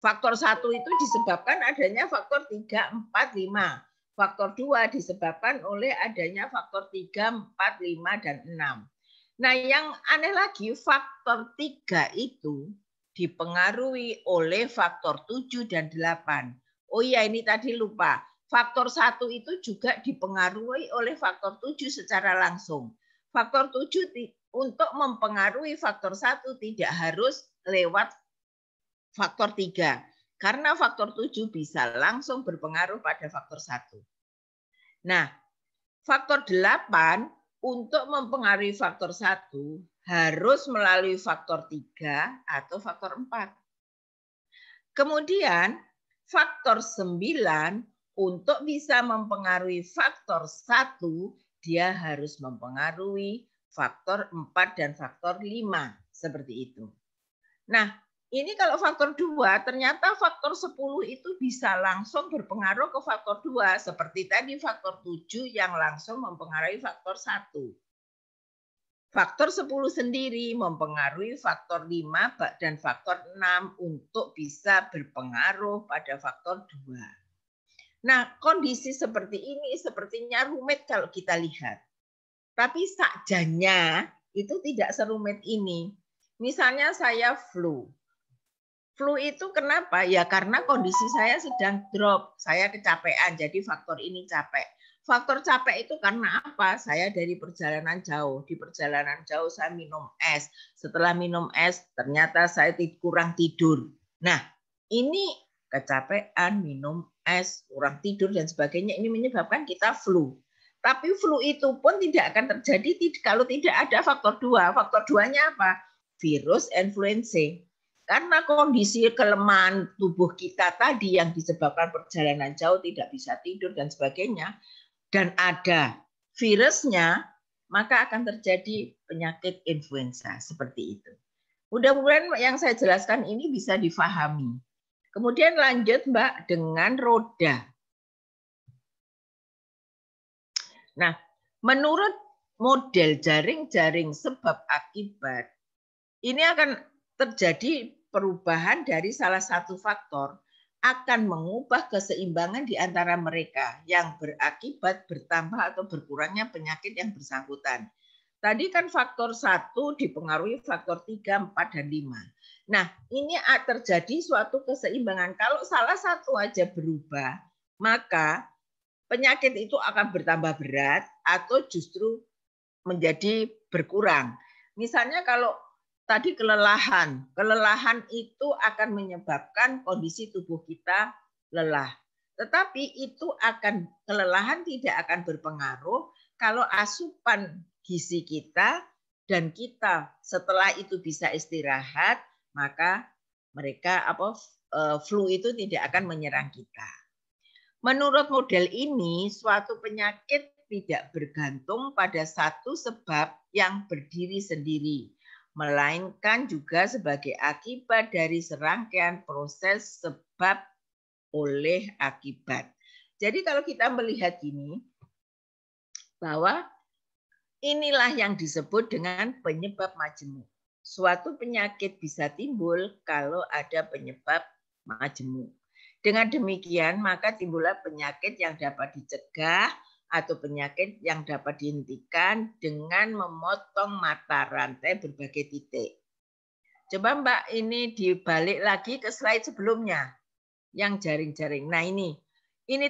Faktor 1 itu disebabkan adanya faktor 3, 4, 5. Faktor 2 disebabkan oleh adanya faktor 3, 4, 5, dan 6. Nah, yang aneh lagi, faktor 3 itu dipengaruhi oleh faktor 7 dan 8. Oh iya, ini tadi lupa. Faktor 1 itu juga dipengaruhi oleh faktor 7 secara langsung. Faktor 7 untuk mempengaruhi faktor 1 tidak harus lewat faktor 3. Karena faktor 7 bisa langsung berpengaruh pada faktor 1. Nah, faktor 8 untuk mempengaruhi faktor 1 harus melalui faktor 3 atau faktor 4. Kemudian faktor 9 untuk bisa mempengaruhi faktor 1, dia harus mempengaruhi faktor 4 dan faktor 5. Seperti itu. Nah, ini kalau faktor 2, ternyata faktor 10 itu bisa langsung berpengaruh ke faktor 2. Seperti tadi faktor 7 yang langsung mempengaruhi faktor 1. Faktor 10 sendiri mempengaruhi faktor 5 dan faktor 6 untuk bisa berpengaruh pada faktor 2. Nah, kondisi seperti ini sepertinya rumit kalau kita lihat. Tapi sakjanya itu tidak serumit ini. Misalnya saya flu. Flu itu kenapa? Ya karena kondisi saya sedang drop. Saya kecapean, jadi faktor ini capek. Faktor capek itu karena apa? Saya dari perjalanan jauh. Di perjalanan jauh saya minum es. Setelah minum es, ternyata saya kurang tidur. Nah, ini kecapean, minum es, kurang tidur, dan sebagainya. Ini menyebabkan kita flu. Tapi flu itu pun tidak akan terjadi kalau tidak ada faktor 2. Faktor 2-nya apa? Virus influenza. Karena kondisi kelemahan tubuh kita tadi yang disebabkan perjalanan jauh, tidak bisa tidur, dan sebagainya, dan ada virusnya, maka akan terjadi penyakit influenza seperti itu. Mudah-mudahan yang saya jelaskan ini bisa difahami. Kemudian lanjut Mbak dengan roda. Nah, menurut model jaring-jaring sebab akibat, ini akan terjadi perubahan dari salah satu faktor akan mengubah keseimbangan di antara mereka yang berakibat bertambah atau berkurangnya penyakit yang bersangkutan. Tadi kan faktor 1 dipengaruhi faktor 3, 4, dan 5. Nah, ini terjadi suatu keseimbangan. Kalau salah satu aja berubah, maka penyakit itu akan bertambah berat atau justru menjadi berkurang. Misalnya kalau tadi kelelahan. Kelelahan itu akan menyebabkan kondisi tubuh kita lelah. Tetapi kelelahan tidak akan berpengaruh kalau asupan gizi kita dan kita setelah itu bisa istirahat, maka flu itu tidak akan menyerang kita. Menurut model ini, suatu penyakit tidak bergantung pada satu sebab yang berdiri sendiri, melainkan juga sebagai akibat dari serangkaian proses sebab oleh akibat. Jadi kalau kita melihat ini, bahwa inilah yang disebut dengan penyebab majemuk. Suatu penyakit bisa timbul kalau ada penyebab majemuk. Dengan demikian, maka timbullah penyakit yang dapat dicegah atau penyakit yang dapat dihentikan dengan memotong mata rantai berbagai titik. Coba Mbak ini dibalik lagi ke slide sebelumnya, yang jaring-jaring. Nah ini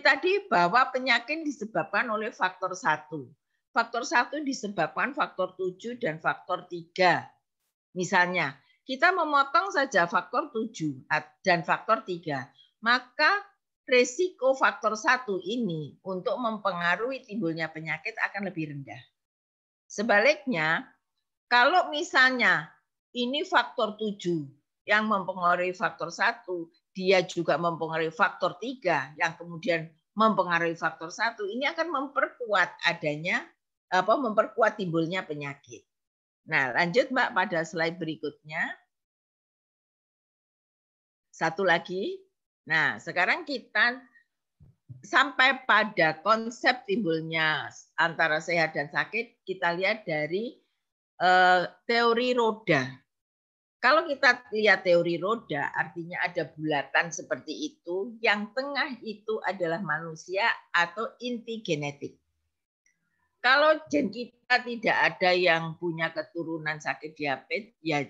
tadi bahwa penyakit disebabkan oleh faktor 1. Faktor 1 disebabkan faktor 7 dan faktor 3. Misalnya, kita memotong saja faktor 7 dan faktor 3, maka resiko faktor 1 ini untuk mempengaruhi timbulnya penyakit akan lebih rendah. Sebaliknya, kalau misalnya ini faktor 7 yang mempengaruhi faktor 1, dia juga mempengaruhi faktor 3 yang kemudian mempengaruhi faktor 1, ini akan memperkuat timbulnya penyakit. Nah, lanjut Mbak pada slide berikutnya. Satu lagi. Nah, sekarang kita sampai pada konsep timbulnya antara sehat dan sakit, kita lihat dari teori roda. Kalau kita lihat teori roda, artinya ada bulatan seperti itu, yang tengah itu adalah manusia atau inti genetik. Kalau gen kita tidak ada yang punya keturunan sakit diabetes, ya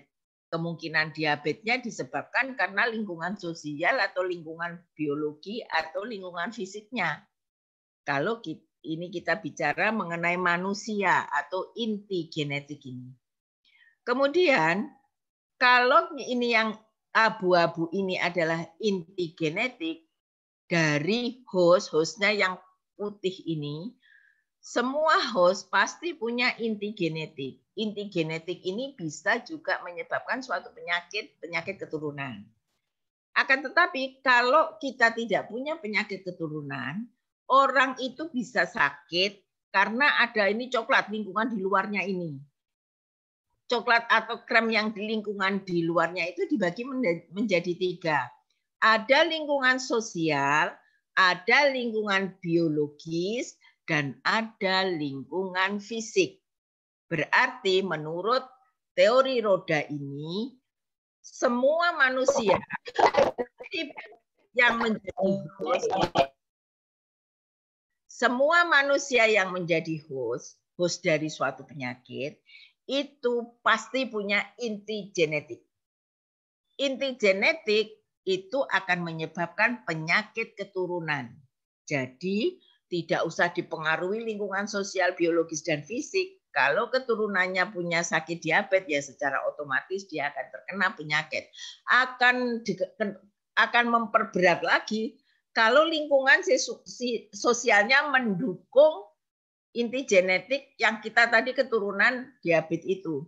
kemungkinan diabetesnya disebabkan karena lingkungan sosial atau lingkungan biologi atau lingkungan fisiknya. Kalau ini kita bicara mengenai manusia atau inti genetik ini. Kemudian kalau ini yang abu-abu ini adalah inti genetik dari hostnya yang putih ini, semua host pasti punya inti genetik. Inti genetik ini bisa juga menyebabkan suatu penyakit keturunan. Akan tetapi kalau kita tidak punya penyakit keturunan, orang itu bisa sakit karena ada ini coklat lingkungan di luarnya ini. Coklat atau krem yang di lingkungan di luarnya itu dibagi menjadi 3. Ada lingkungan sosial, ada lingkungan biologis, dan ada lingkungan fisik. Berarti menurut teori roda ini, semua manusia yang menjadi host dari suatu penyakit, itu pasti punya inti genetik. Inti genetik itu akan menyebabkan penyakit keturunan. Jadi tidak usah dipengaruhi lingkungan sosial, biologis, dan fisik. Kalau keturunannya punya sakit diabetes, ya secara otomatis dia akan terkena penyakit. Akan memperberat lagi kalau lingkungan sosialnya mendukung inti genetik yang kita tadi keturunan diabetes itu.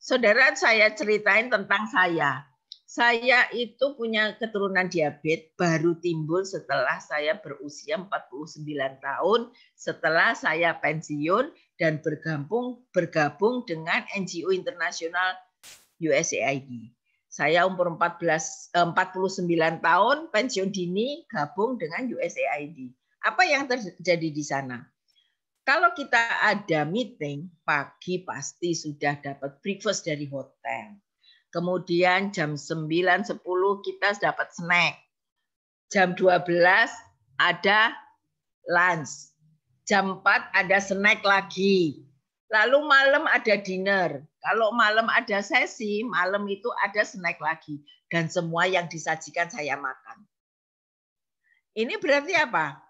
Saudara, saya ceritain tentang saya. Saya itu punya keturunan diabetes baru timbul setelah saya berusia 49 tahun, setelah saya pensiun dan bergabung dengan NGO internasional USAID. Saya umur 49 tahun, pensiun dini, gabung dengan USAID. Apa yang terjadi di sana? Kalau kita ada meeting, pagi pasti sudah dapat breakfast dari hotel. Kemudian jam 9.10 kita dapat snack. Jam 12 ada lunch. Jam 4 ada snack lagi. Lalu malam ada dinner. Kalau malam ada sesi, malam itu ada snack lagi. Dan semua yang disajikan saya makan. Ini berarti apa?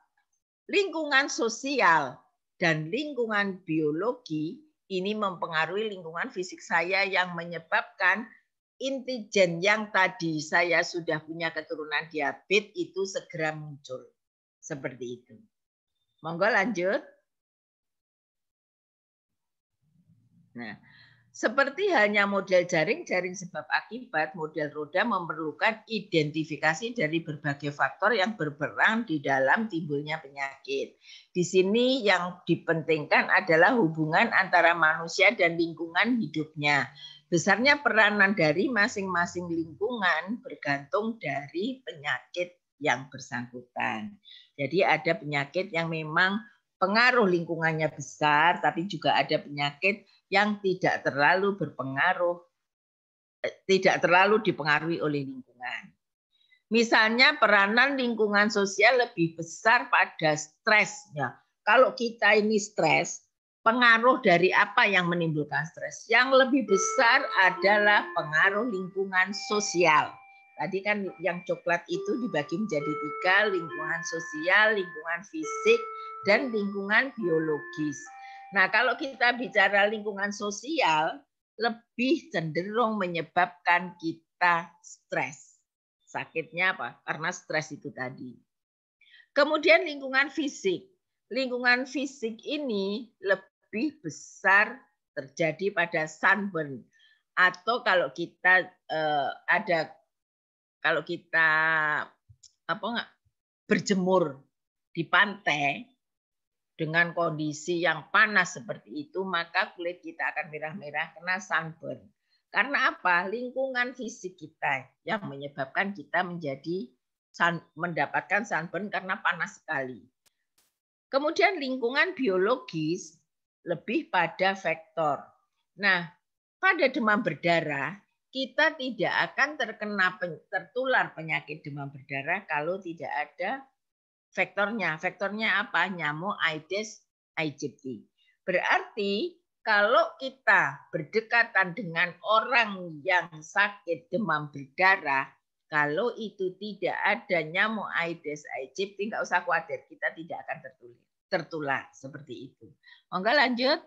Lingkungan sosial dan lingkungan biologi ini mempengaruhi lingkungan fisik saya yang menyebabkan inti gen yang tadi saya sudah punya keturunan diabetes itu segera muncul. Seperti itu. Monggo lanjut. Nah, seperti halnya model jaring sebab akibat, model roda memerlukan identifikasi dari berbagai faktor yang berperan di dalam timbulnya penyakit. Di sini yang dipentingkan adalah hubungan antara manusia dan lingkungan hidupnya. Besarnya peranan dari masing-masing lingkungan bergantung dari penyakit yang bersangkutan. Jadi ada penyakit yang memang pengaruh lingkungannya besar, tapi juga ada penyakit yang tidak terlalu berpengaruh, tidak terlalu dipengaruhi oleh lingkungan. Misalnya peranan lingkungan sosial lebih besar pada stres. Ya, kalau kita ini stres, pengaruh dari apa yang menimbulkan stres? Yang lebih besar adalah pengaruh lingkungan sosial. Tadi kan yang coklat itu dibagi menjadi 3, lingkungan sosial, lingkungan fisik, dan lingkungan biologis. Nah, kalau kita bicara lingkungan sosial, lebih cenderung menyebabkan kita stres. Sakitnya apa? Karena stres itu tadi. Kemudian lingkungan fisik. Lingkungan fisik ini lebih besar terjadi pada sunburn. Atau kalau kita berjemur di pantai dengan kondisi yang panas seperti itu, maka kulit kita akan merah-merah kena sunburn. Karena apa? Lingkungan fisik kita yang menyebabkan kita mendapatkan sunburn karena panas sekali. Kemudian lingkungan biologis lebih pada faktor. Nah, pada demam berdarah, kita tidak akan tertular penyakit demam berdarah kalau tidak ada faktornya. Faktornya apa? Nyamuk Aedes aegypti. Berarti kalau kita berdekatan dengan orang yang sakit demam berdarah, kalau itu tidak ada nyamuk Aedes aegypti, nggak usah khawatir, kita tidak akan tertular seperti itu. Monggo lanjut.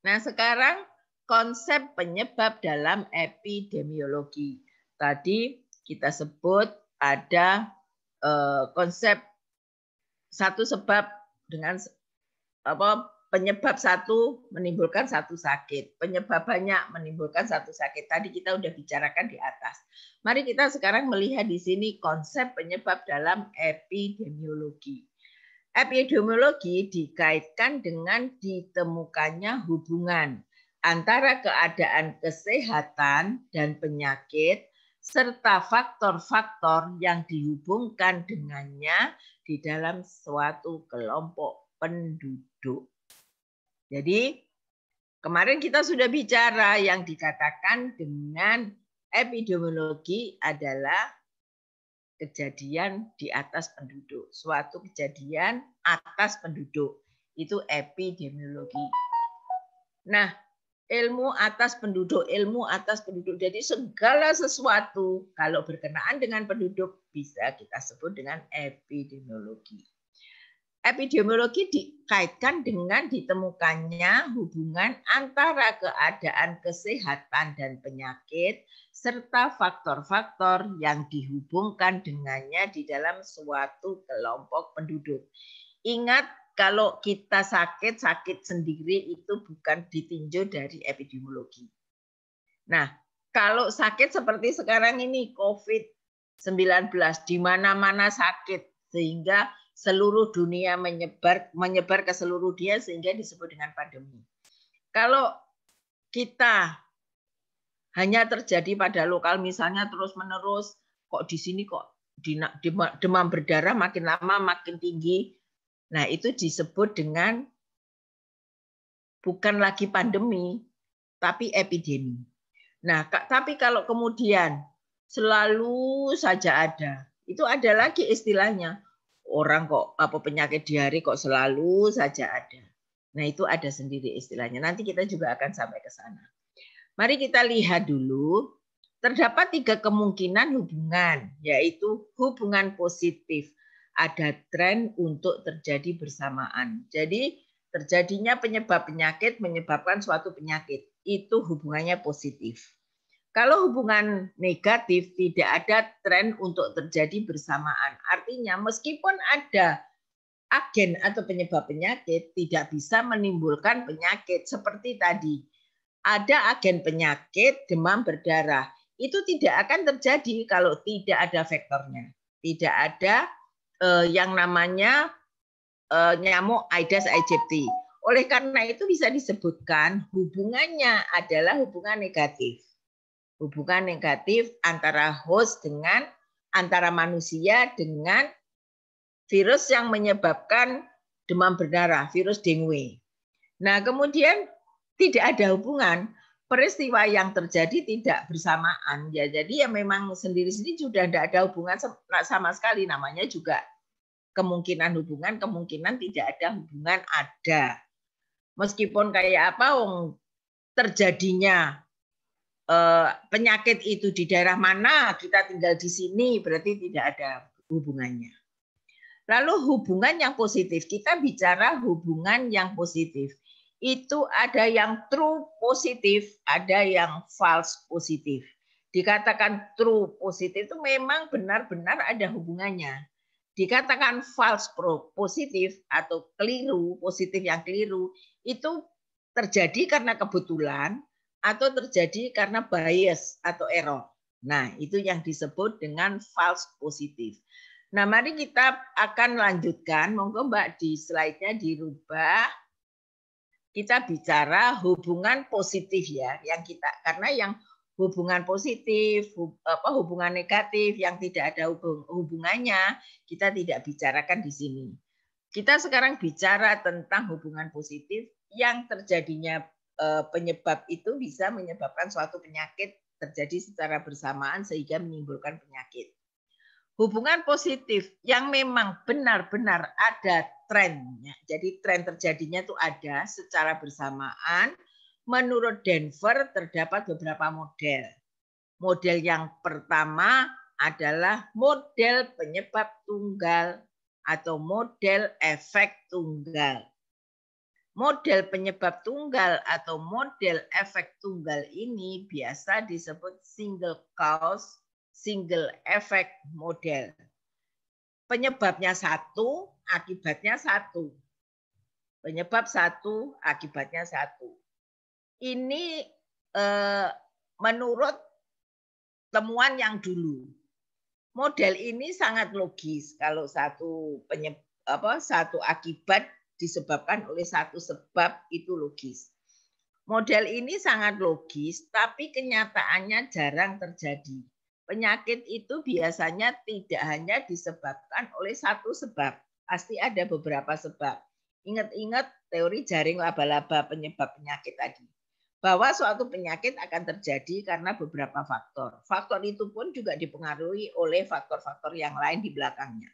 Nah, sekarang konsep penyebab dalam epidemiologi. Tadi kita sebut ada konsep satu sebab dengan penyebab satu menimbulkan satu sakit, penyebab banyak menimbulkan satu sakit. Tadi kita sudah bicarakan di atas. Mari kita sekarang melihat di sini konsep penyebab dalam epidemiologi. Epidemiologi dikaitkan dengan ditemukannya hubungan antara keadaan kesehatan dan penyakit serta faktor-faktor yang dihubungkan dengannya di dalam suatu kelompok penduduk. Jadi kemarin kita sudah bicara yang dikatakan dengan epidemiologi adalah kejadian di atas penduduk. Suatu kejadian atas penduduk. Itu epidemiologi. Nah, ilmu atas penduduk, ilmu atas penduduk. Jadi segala sesuatu kalau berkenaan dengan penduduk bisa kita sebut dengan epidemiologi. Epidemiologi dikaitkan dengan ditemukannya hubungan antara keadaan kesehatan dan penyakit serta faktor-faktor yang dihubungkan dengannya di dalam suatu kelompok penduduk. Ingat, kalau kita sakit sendiri itu bukan ditinjau dari epidemiologi. Nah, kalau sakit seperti sekarang ini COVID-19, di mana-mana sakit sehingga seluruh dunia menyebar ke seluruh dunia sehingga disebut dengan pandemi. Kalau kita hanya terjadi pada lokal misalnya terus-menerus, kok di sini kok demam berdarah makin lama makin tinggi. Nah, itu disebut dengan bukan lagi pandemi, tapi epidemi. Nah, tapi kalau kemudian selalu saja ada, itu ada lagi istilahnya. Orang kok penyakit diare kok selalu saja ada. Nah, itu ada sendiri istilahnya. Nanti kita juga akan sampai ke sana. Mari kita lihat dulu. Terdapat 3 kemungkinan hubungan, yaitu hubungan positif. Ada tren untuk terjadi bersamaan. Jadi terjadinya penyebab penyakit menyebabkan suatu penyakit. Itu hubungannya positif. Kalau hubungan negatif tidak ada tren untuk terjadi bersamaan. Artinya meskipun ada agen atau penyebab penyakit tidak bisa menimbulkan penyakit. Seperti tadi, ada agen penyakit demam berdarah. Itu tidak akan terjadi kalau tidak ada faktornya. Tidak ada yang namanya nyamuk Aedes aegypti. Oleh karena itu bisa disebutkan hubungannya adalah hubungan negatif. Hubungan negatif antara host dengan antara manusia dengan virus yang menyebabkan demam berdarah, virus dengue. Nah, kemudian tidak ada hubungan, peristiwa yang terjadi tidak bersamaan. Ya, jadi ya memang sendiri-sendiri sudah tidak ada hubungan sama sekali, namanya juga kemungkinan hubungan, kemungkinan tidak ada hubungan ada. Meskipun kayak apa terjadinya penyakit itu di daerah mana, kita tinggal di sini, berarti tidak ada hubungannya. Lalu hubungan yang positif, kita bicara hubungan yang positif. Itu ada yang true positif, ada yang false positif. Dikatakan true positif itu memang benar-benar ada hubungannya. Dikatakan false positif atau keliru, positif yang keliru, itu terjadi karena kebetulan, atau terjadi karena bias atau error. Nah, itu yang disebut dengan false positif. Nah, mari kita akan lanjutkan. Monggo Mbak di slide-nya dirubah. Kita bicara hubungan positif ya, yang kita karena yang hubungan positif, hubungan negatif yang tidak ada hubungannya, kita tidak bicarakan di sini. Kita sekarang bicara tentang hubungan positif yang terjadinya penyebab itu bisa menyebabkan suatu penyakit terjadi secara bersamaan sehingga menimbulkan penyakit. Hubungan positif yang memang benar-benar ada trennya. Jadi tren terjadinya itu ada secara bersamaan. Menurut Denver terdapat beberapa model. Model yang pertama adalah model penyebab tunggal atau model efek tunggal. Model penyebab tunggal atau model efek tunggal ini biasa disebut single cause, single effect model. Penyebabnya satu, akibatnya satu. Penyebab satu, akibatnya satu. Ini menurut temuan yang dulu. Model ini sangat logis kalau satu akibat disebabkan oleh satu sebab itu logis. Model ini sangat logis, tapi kenyataannya jarang terjadi. Penyakit itu biasanya tidak hanya disebabkan oleh satu sebab, pasti ada beberapa sebab. Ingat-ingat teori jaring laba-laba penyebab penyakit tadi. Bahwa suatu penyakit akan terjadi karena beberapa faktor. Faktor itu pun juga dipengaruhi oleh faktor-faktor yang lain di belakangnya.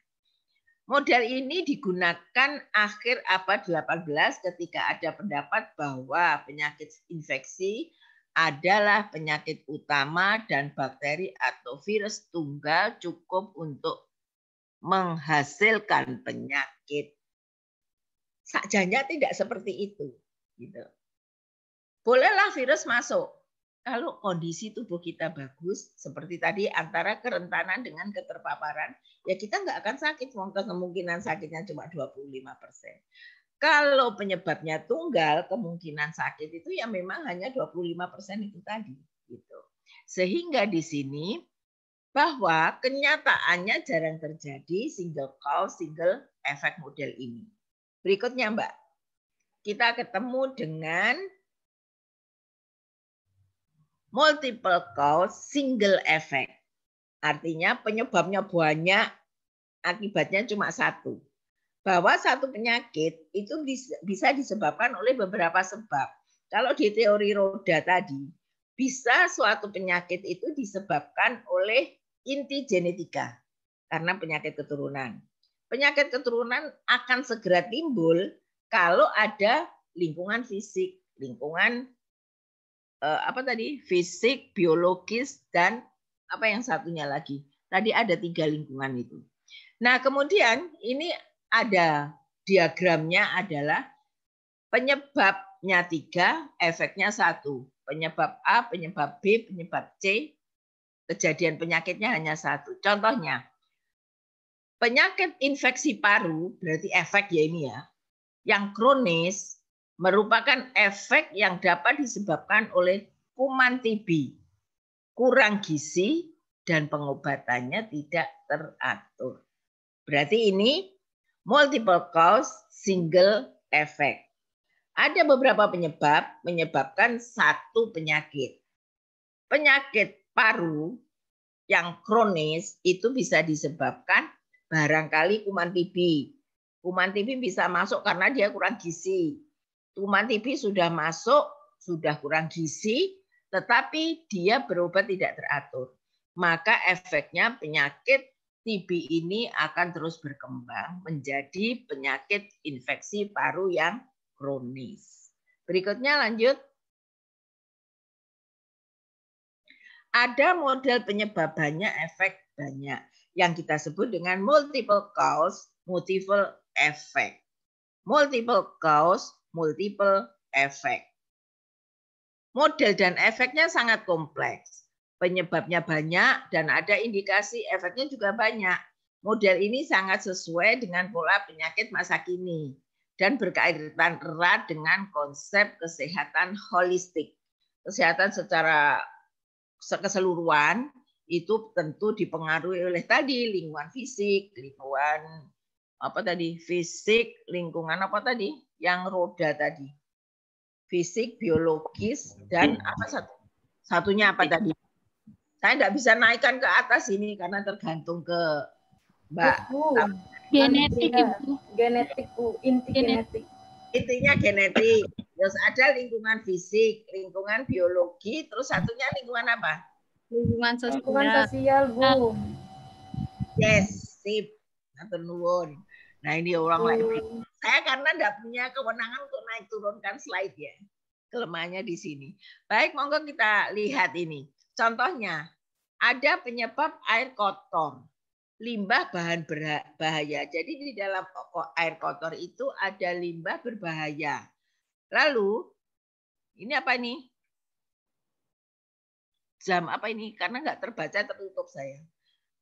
Model ini digunakan akhir abad 18 ketika ada pendapat bahwa penyakit infeksi adalah penyakit utama dan bakteri atau virus tunggal cukup untuk menghasilkan penyakit. Sakjanya tidak seperti itu. Gitu. Bolehlah virus masuk. Kalau kondisi tubuh kita bagus, seperti tadi antara kerentanan dengan keterpaparan, ya kita nggak akan sakit. Kemungkinan sakitnya cuma 25%. Kalau penyebabnya tunggal, kemungkinan sakit itu ya memang hanya 25% itu tadi. Gitu. Sehingga di sini bahwa kenyataannya jarang terjadi single cause, single effect model ini. Berikutnya Mbak, kita ketemu dengan multiple cause, single effect. Artinya penyebabnya banyak, akibatnya cuma satu. Bahwa satu penyakit itu bisa disebabkan oleh beberapa sebab. Kalau di teori roda tadi, bisa suatu penyakit itu disebabkan oleh inti genetika karena penyakit keturunan. Penyakit keturunan akan segera timbul kalau ada lingkungan fisik, lingkungan fisik, biologis, dan apa yang satunya lagi. Tadi ada 3 lingkungan itu. Nah, kemudian ini ada diagramnya adalah penyebabnya 3, efeknya 1. Penyebab A, penyebab B, penyebab C, kejadian penyakitnya hanya 1. Contohnya, penyakit infeksi paru, berarti efek ya ini ya, yang kronis, merupakan efek yang dapat disebabkan oleh kuman TB, kurang gizi, dan pengobatannya tidak teratur. Berarti ini multiple cause, single effect. Ada beberapa penyebab menyebabkan satu penyakit. Penyakit paru yang kronis itu bisa disebabkan barangkali kuman TB. Kuman TB bisa masuk karena dia kurang gizi. Kuman TB sudah masuk, sudah kurang gizi, tetapi dia berobat tidak teratur. Maka efeknya penyakit TB ini akan terus berkembang menjadi penyakit infeksi paru yang kronis. Berikutnya lanjut. Ada model penyebab banyak, efek banyak. Yang kita sebut dengan multiple cause, multiple effect. Multiple cause, multiple effect. Model dan efeknya sangat kompleks. Penyebabnya banyak dan ada indikasi efeknya juga banyak. Model ini sangat sesuai dengan pola penyakit masa kini dan berkaitan erat dengan konsep kesehatan holistik. Kesehatan secara keseluruhan itu tentu dipengaruhi oleh tadi lingkungan fisik, lingkungan fisik, lingkungan yang roda tadi, fisik, biologis, dan satunya apa tadi? Saya nggak bisa naikkan ke atas ini karena tergantung ke Mbak. Genetik Ibu. Genetik Bu, inti genetik. Intinya genetik. Terus ada lingkungan fisik, lingkungan biologi, terus satunya lingkungan apa? Lingkungan sosial Bu. Yes, sip. Nuwun. Nah ini orang lain. Saya karena nggak punya kewenangan untuk naik turunkan slide ya. Kelemahannya di sini. Baik, monggo kita lihat ini. Contohnya, ada penyebab air kotor. Limbah bahan berbahaya. Jadi di dalam air kotor itu ada limbah berbahaya. Lalu, ini apa ini? Jam apa ini? Karena nggak terbaca, tertutup saya.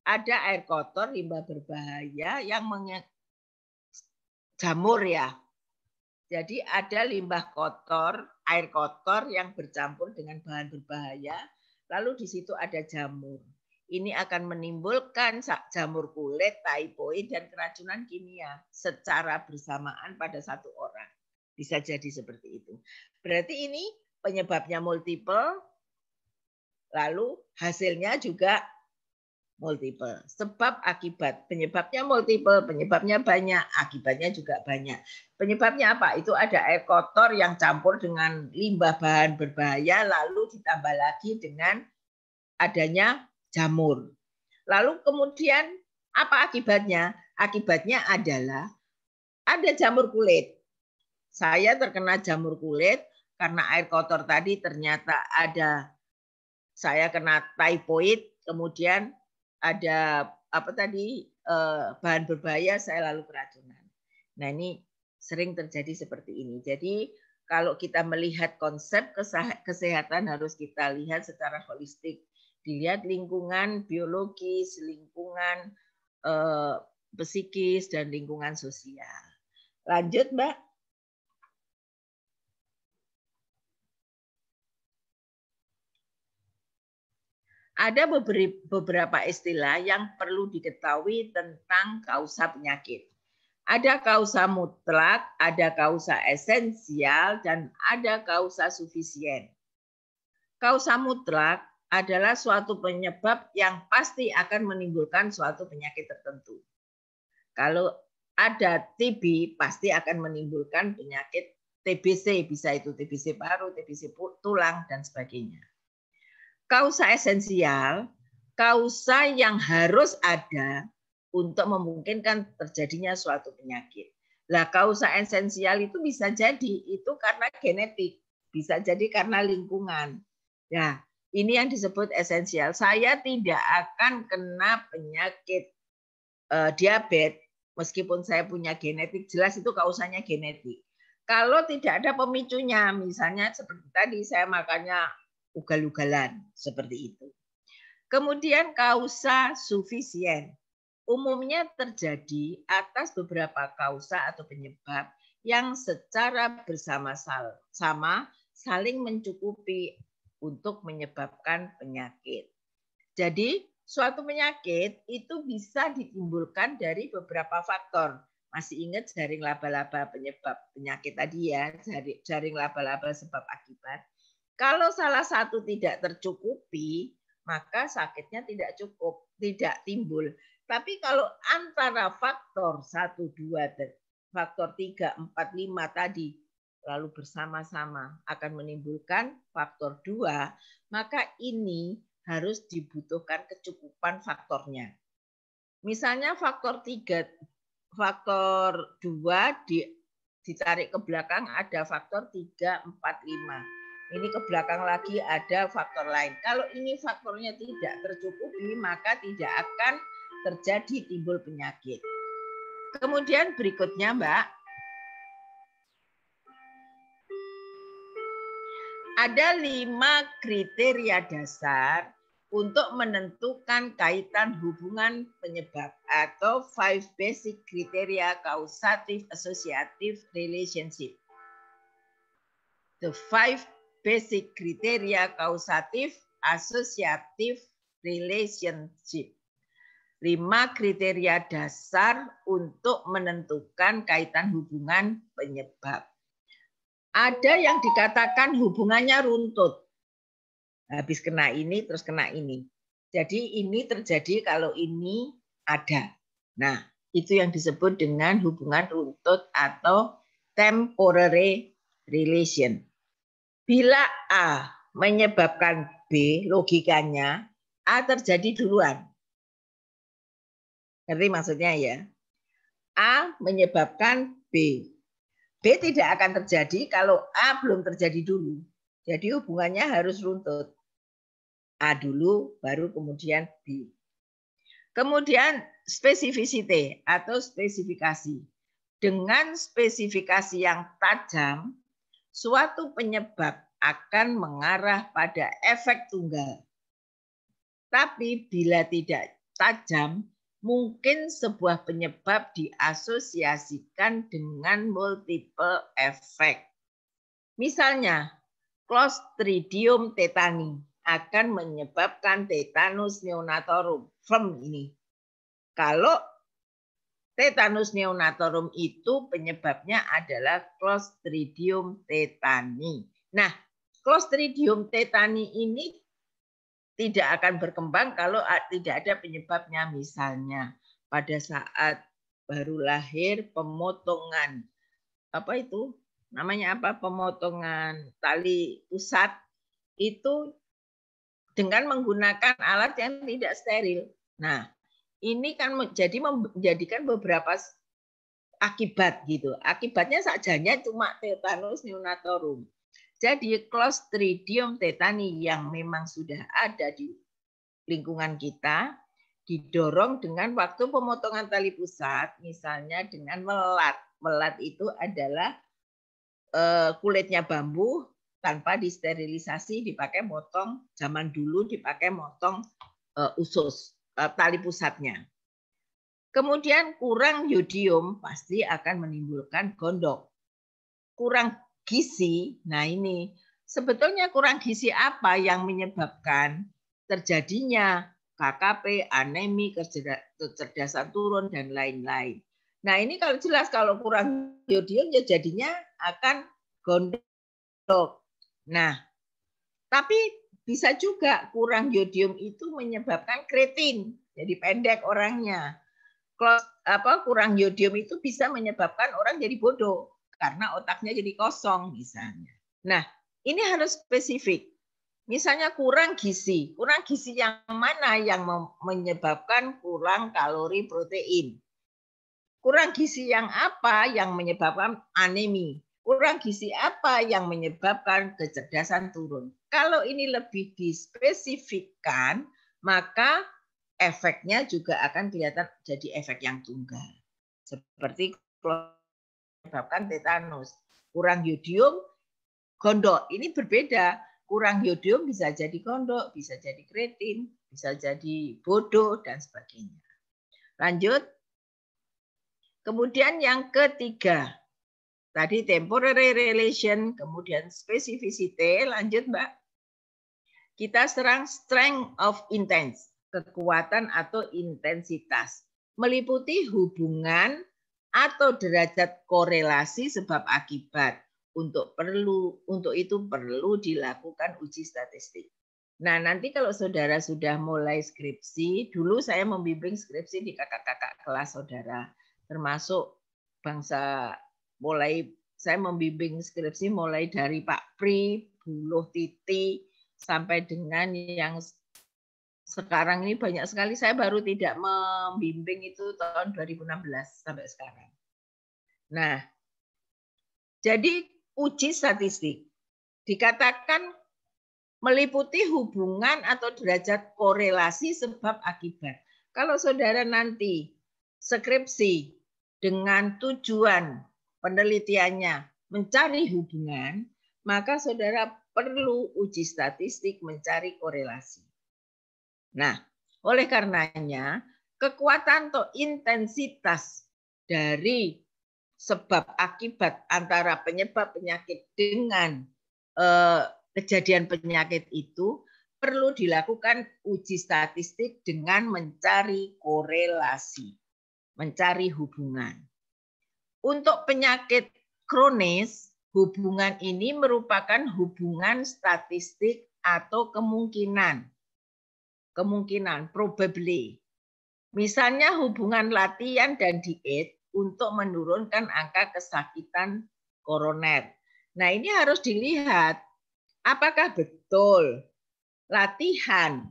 Ada air kotor, limbah berbahaya yang jamur ya. Jadi ada limbah kotor, air kotor yang bercampur dengan bahan berbahaya. Lalu di situ ada jamur. Ini akan menimbulkan jamur kulit, typhoid, dan keracunan kimia secara bersamaan pada satu orang. Bisa jadi seperti itu. Berarti ini penyebabnya multiple, lalu hasilnya juga multiple. Sebab akibat. Penyebabnya multiple, penyebabnya banyak, akibatnya juga banyak. Penyebabnya apa? Itu ada air kotor yang campur dengan limbah bahan berbahaya, lalu ditambah lagi dengan adanya jamur. Lalu kemudian apa akibatnya? Akibatnya adalah ada jamur kulit. Saya terkena jamur kulit karena air kotor tadi ternyata ada, saya kena typhoid, kemudian ada apa tadi bahan berbahaya, saya lalu keracunan. Nah ini sering terjadi seperti ini. Jadi kalau kita melihat konsep kesehatan harus kita lihat secara holistik. Dilihat lingkungan biologis, lingkungan psikis, dan lingkungan sosial. Lanjut, Mbak. Ada beberapa istilah yang perlu diketahui tentang kausa penyakit. Ada kausa mutlak, ada kausa esensial, dan ada kausa sufisien. Kausa mutlak adalah suatu penyebab yang pasti akan menimbulkan suatu penyakit tertentu. Kalau ada TB, pasti akan menimbulkan penyakit TBC, bisa itu TBC paru, TBC tulang, dan sebagainya. Kausa esensial, kausa yang harus ada untuk memungkinkan terjadinya suatu penyakit. Lah kausa esensial itu bisa jadi itu karena genetik, bisa jadi karena lingkungan. Nah, ini yang disebut esensial. Saya tidak akan kena penyakit diabetes meskipun saya punya genetik, jelas itu kausanya genetik. Kalau tidak ada pemicunya, misalnya seperti tadi saya makannya ugal-ugalan, seperti itu. Kemudian kausa sufisien. Umumnya terjadi atas beberapa kausa atau penyebab yang secara bersama-sama saling mencukupi untuk menyebabkan penyakit. Jadi suatu penyakit itu bisa ditimbulkan dari beberapa faktor. Masih ingat jaring laba-laba penyebab penyakit tadi ya, jaring laba-laba sebab akibat. Kalau salah satu tidak tercukupi, maka sakitnya tidak cukup, tidak timbul. Tapi kalau antara faktor 1, 2, faktor 3, 4, 5 tadi, lalu bersama-sama akan menimbulkan faktor 2, maka ini harus dibutuhkan kecukupan faktornya. Misalnya faktor 3, faktor 2 ditarik ke belakang ada faktor 3, 4, 5. Ini ke belakang lagi ada faktor lain. Kalau ini faktornya tidak tercukupi, maka tidak akan terjadi timbul penyakit. Kemudian berikutnya, Mbak. Ada 5 kriteria dasar untuk menentukan kaitan hubungan penyebab atau 5 basic criteria causative associative relationship. The 5 basic criteria causative associative relationship. 5 kriteria dasar untuk menentukan kaitan hubungan penyebab. Ada yang dikatakan hubungannya runtut. Habis kena ini, terus kena ini. Jadi ini terjadi kalau ini ada. Nah, itu yang disebut dengan hubungan runtut atau temporary relation. Bila A menyebabkan B, logikanya A terjadi duluan. Ngerti maksudnya ya? A menyebabkan B. B tidak akan terjadi kalau A belum terjadi dulu. Jadi hubungannya harus runtut. A dulu, baru kemudian B. Kemudian spesifisiti atau spesifikasi. Dengan spesifikasi yang tajam, suatu penyebab akan mengarah pada efek tunggal. Tapi bila tidak tajam, mungkin sebuah penyebab diasosiasikan dengan multiple efek. Misalnya, Clostridium tetani akan menyebabkan tetanus neonatorum. Ini. Kalau tetanus neonatorum itu penyebabnya adalah Clostridium tetani. Nah, Clostridium tetani ini tidak akan berkembang kalau tidak ada penyebabnya. Misalnya pada saat baru lahir pemotongan apa itu namanya apa pemotongan tali pusat itu dengan menggunakan alat yang tidak steril. Nah, ini kan menjadikan beberapa akibat gitu. Akibatnya sajanya cuma tetanus neonatorum. Jadi Clostridium tetani yang memang sudah ada di lingkungan kita didorong dengan waktu pemotongan tali pusat, misalnya dengan melat. Melat itu adalah kulitnya bambu tanpa disterilisasi, dipakai motong, zaman dulu dipakai motong usus tali pusatnya. Kemudian kurang yodium pasti akan menimbulkan gondok. Kurang gizi, nah ini sebetulnya kurang gizi apa yang menyebabkan terjadinya KKP, anemi, kecerdasan turun, dan lain-lain. Nah ini kalau jelas kalau kurang yodium ya jadinya akan gondok. Nah, tapi bisa juga kurang yodium itu menyebabkan kreatin, jadi pendek orangnya. Kurang yodium itu bisa menyebabkan orang jadi bodoh karena otaknya jadi kosong misalnya. Nah, ini harus spesifik. Misalnya kurang gizi yang mana yang menyebabkan kurang kalori protein? Kurang gizi yang apa yang menyebabkan anemi? Kurang gizi apa yang menyebabkan kecerdasan turun? Kalau ini lebih dispesifikkan, maka efeknya juga akan kelihatan jadi efek yang tunggal. Seperti menyebabkan tetanus. Kurang yodium, gondok. Ini berbeda. Kurang yodium bisa jadi gondok, bisa jadi kreatin, bisa jadi bodoh, dan sebagainya. Lanjut. Kemudian yang ketiga. Tadi temporary relation, kemudian specificity. Lanjut, Mbak. Kita serang strength of intense, kekuatan atau intensitas, meliputi hubungan atau derajat korelasi sebab akibat. Untuk itu perlu dilakukan uji statistik. Nah, nanti kalau saudara sudah mulai skripsi, dulu saya membimbing skripsi di kakak-kakak kelas saudara, termasuk bangsa saya membimbing skripsi mulai dari Pak Pri, Bu Titi, sampai dengan yang sekarang ini banyak sekali. Saya baru tidak membimbing itu tahun 2016 sampai sekarang. Nah, jadi uji statistik dikatakan meliputi hubungan atau derajat korelasi sebab akibat. Kalau saudara nanti skripsi dengan tujuan penelitiannya mencari hubungan, maka saudara perlu uji statistik mencari korelasi. Nah, oleh karenanya kekuatan atau intensitas dari sebab akibat antara penyebab penyakit dengan kejadian penyakit itu perlu dilakukan uji statistik dengan mencari korelasi, mencari hubungan. Untuk penyakit kronis, hubungan ini merupakan hubungan statistik atau kemungkinan, probably. Misalnya hubungan latihan dan diet untuk menurunkan angka kesakitan koroner. Nah, ini harus dilihat apakah betul latihan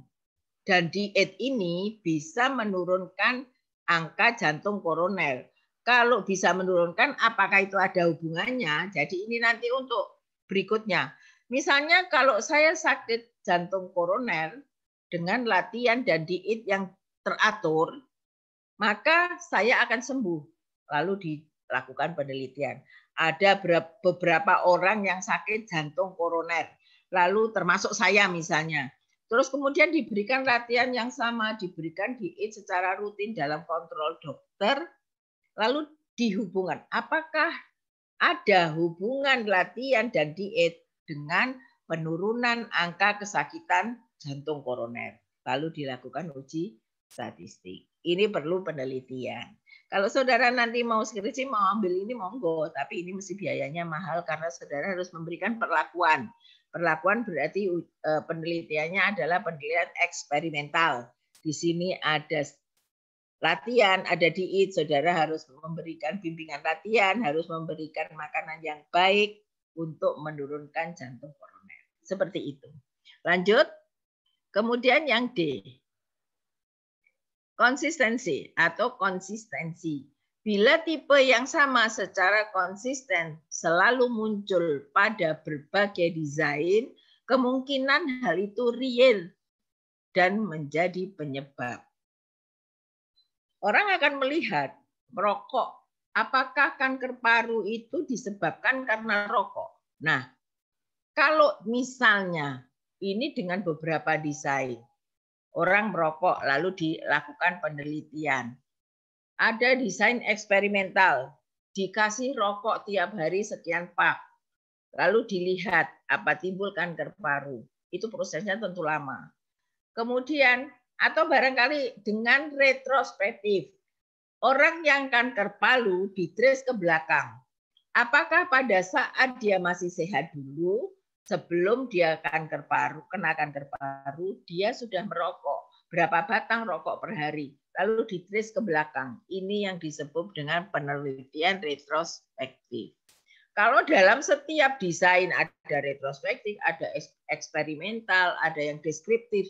dan diet ini bisa menurunkan angka jantung koroner. Kalau bisa menurunkan, apakah itu ada hubungannya? Jadi ini nanti untuk berikutnya. Misalnya kalau saya sakit jantung koroner dengan latihan dan diet yang teratur, maka saya akan sembuh. Lalu dilakukan penelitian. Ada beberapa orang yang sakit jantung koroner, lalu termasuk saya misalnya. Terus kemudian diberikan latihan yang sama, diberikan diet secara rutin dalam kontrol dokter, lalu dihubungkan. Apakah ada hubungan latihan dan diet dengan penurunan angka kesakitan jantung koroner? Lalu dilakukan uji statistik. Ini perlu penelitian. Kalau saudara nanti mau skripsi, mau ambil ini, monggo. Tapi ini mesti biayanya mahal karena saudara harus memberikan perlakuan. Perlakuan berarti penelitiannya adalah penelitian eksperimental. Di sini ada latihan, ada diet. Saudara harus memberikan bimbingan latihan, harus memberikan makanan yang baik untuk menurunkan jantung koroner. Seperti itu. Lanjut. Kemudian yang D. konsistensi atau konsistensi. Bila tipe yang sama secara konsisten selalu muncul pada berbagai desain, kemungkinan hal itu real dan menjadi penyebab. Orang akan melihat merokok, apakah kanker paru itu disebabkan karena rokok. Nah, kalau misalnya ini dengan beberapa desain, orang merokok lalu dilakukan penelitian. Ada desain eksperimental, dikasih rokok tiap hari sekian pak, lalu dilihat apa timbul kanker paru. Itu prosesnya tentu lama. Kemudian, atau barangkali dengan retrospektif, orang yang kanker paru ditrace ke belakang. Apakah pada saat dia masih sehat dulu, sebelum dia kanker paru, kena kanker paru, dia sudah merokok. Berapa batang rokok per hari? Lalu ditrace ke belakang. Ini yang disebut dengan penelitian retrospektif. Kalau dalam setiap desain ada retrospektif, ada eksperimental, ada yang deskriptif,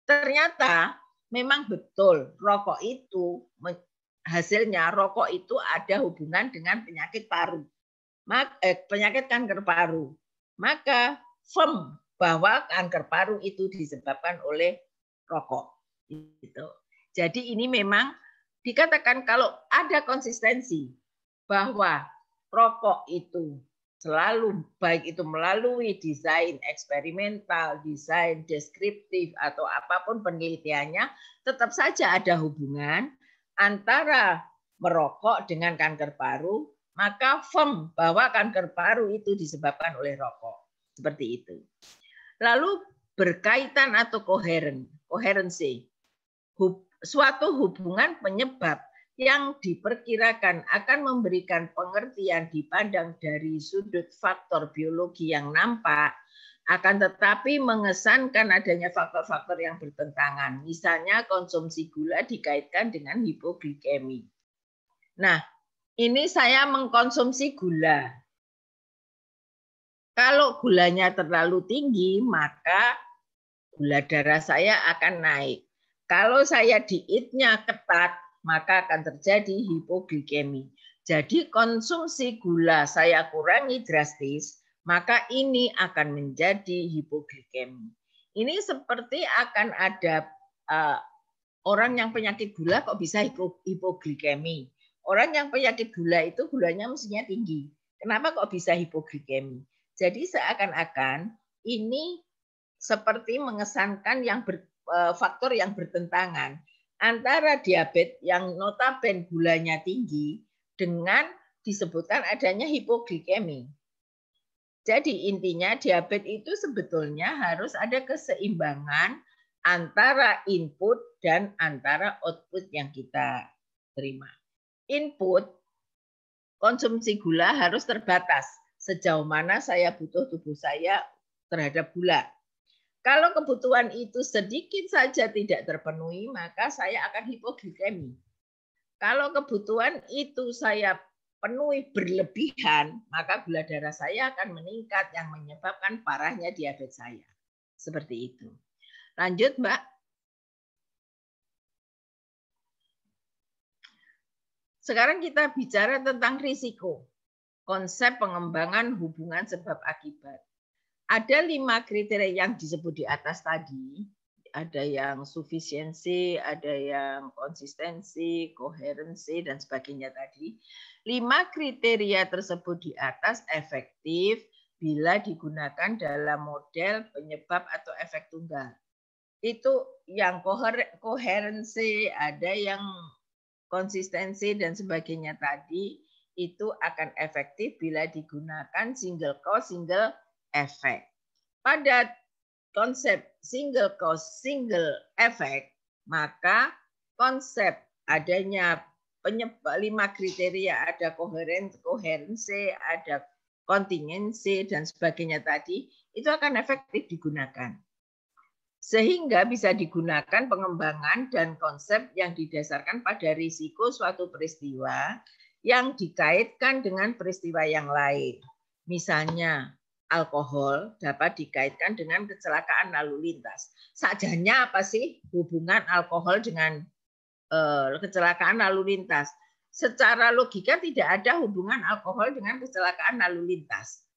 ternyata memang betul rokok itu, hasilnya rokok itu ada hubungan dengan penyakit paru, penyakit kanker paru. Maka firm bahwa kanker paru itu disebabkan oleh rokok. Gitu. Jadi ini memang dikatakan kalau ada konsistensi bahwa rokok itu selalu baik itu melalui desain eksperimental, desain deskriptif atau apapun penelitiannya, tetap saja ada hubungan antara merokok dengan kanker paru, maka firm bahwa kanker paru itu disebabkan oleh rokok. Seperti itu. Lalu berkaitan atau koherensi. Suatu hubungan penyebab yang diperkirakan akan memberikan pengertian dipandang dari sudut faktor biologi yang nampak, akan tetapi mengesankan adanya faktor-faktor yang bertentangan. Misalnya konsumsi gula dikaitkan dengan hipoglikemi. Nah, ini saya mengkonsumsi gula. Kalau gulanya terlalu tinggi, maka gula darah saya akan naik. Kalau saya dietnya ketat, maka akan terjadi hipoglikemi. Jadi konsumsi gula saya kurangi drastis, maka ini akan menjadi hipoglikemi. Ini seperti akan ada orang yang penyakit gula kok bisa hipoglikemi. Orang yang penyakit gula itu gulanya mestinya tinggi. Kenapa kok bisa hipoglikemi? Jadi seakan-akan ini seperti mengesankan faktor yang bertentangan antara diabetes yang notabene gulanya tinggi dengan disebutkan adanya hipoglikemi. Jadi intinya diabetes itu sebetulnya harus ada keseimbangan antara input dan antara output yang kita terima. Input konsumsi gula harus terbatas sejauh mana saya butuh tubuh saya terhadap gula. Kalau kebutuhan itu sedikit saja tidak terpenuhi, maka saya akan hipoglikemi. Kalau kebutuhan itu saya penuhi berlebihan, maka gula darah saya akan meningkat yang menyebabkan parahnya diabetes saya. Seperti itu. Lanjut, Mbak. Sekarang kita bicara tentang risiko. Konsep pengembangan hubungan sebab akibat. Ada 5 kriteria yang disebut di atas tadi. Ada yang sufisiensi, ada yang konsistensi, koherensi, dan sebagainya tadi. 5 kriteria tersebut di atas efektif bila digunakan dalam model penyebab atau efek tunggal. Itu yang koherensi, ada yang konsistensi, dan sebagainya tadi, itu akan efektif bila digunakan single cause, single effect. Pada konsep single cause, single effect, maka konsep adanya 5 kriteria, ada koherensi, ada kontingensi, dan sebagainya tadi, itu akan efektif digunakan. Sehingga bisa digunakan pengembangan dan konsep yang didasarkan pada risiko suatu peristiwa yang dikaitkan dengan peristiwa yang lain. Misalnya, alkohol dapat dikaitkan dengan kecelakaan lalu lintas. Sajanya apa sih hubungan alkohol dengan kecelakaan lalu lintas. Secara logika tidak ada hubungan alkohol dengan kecelakaan lalu lintas.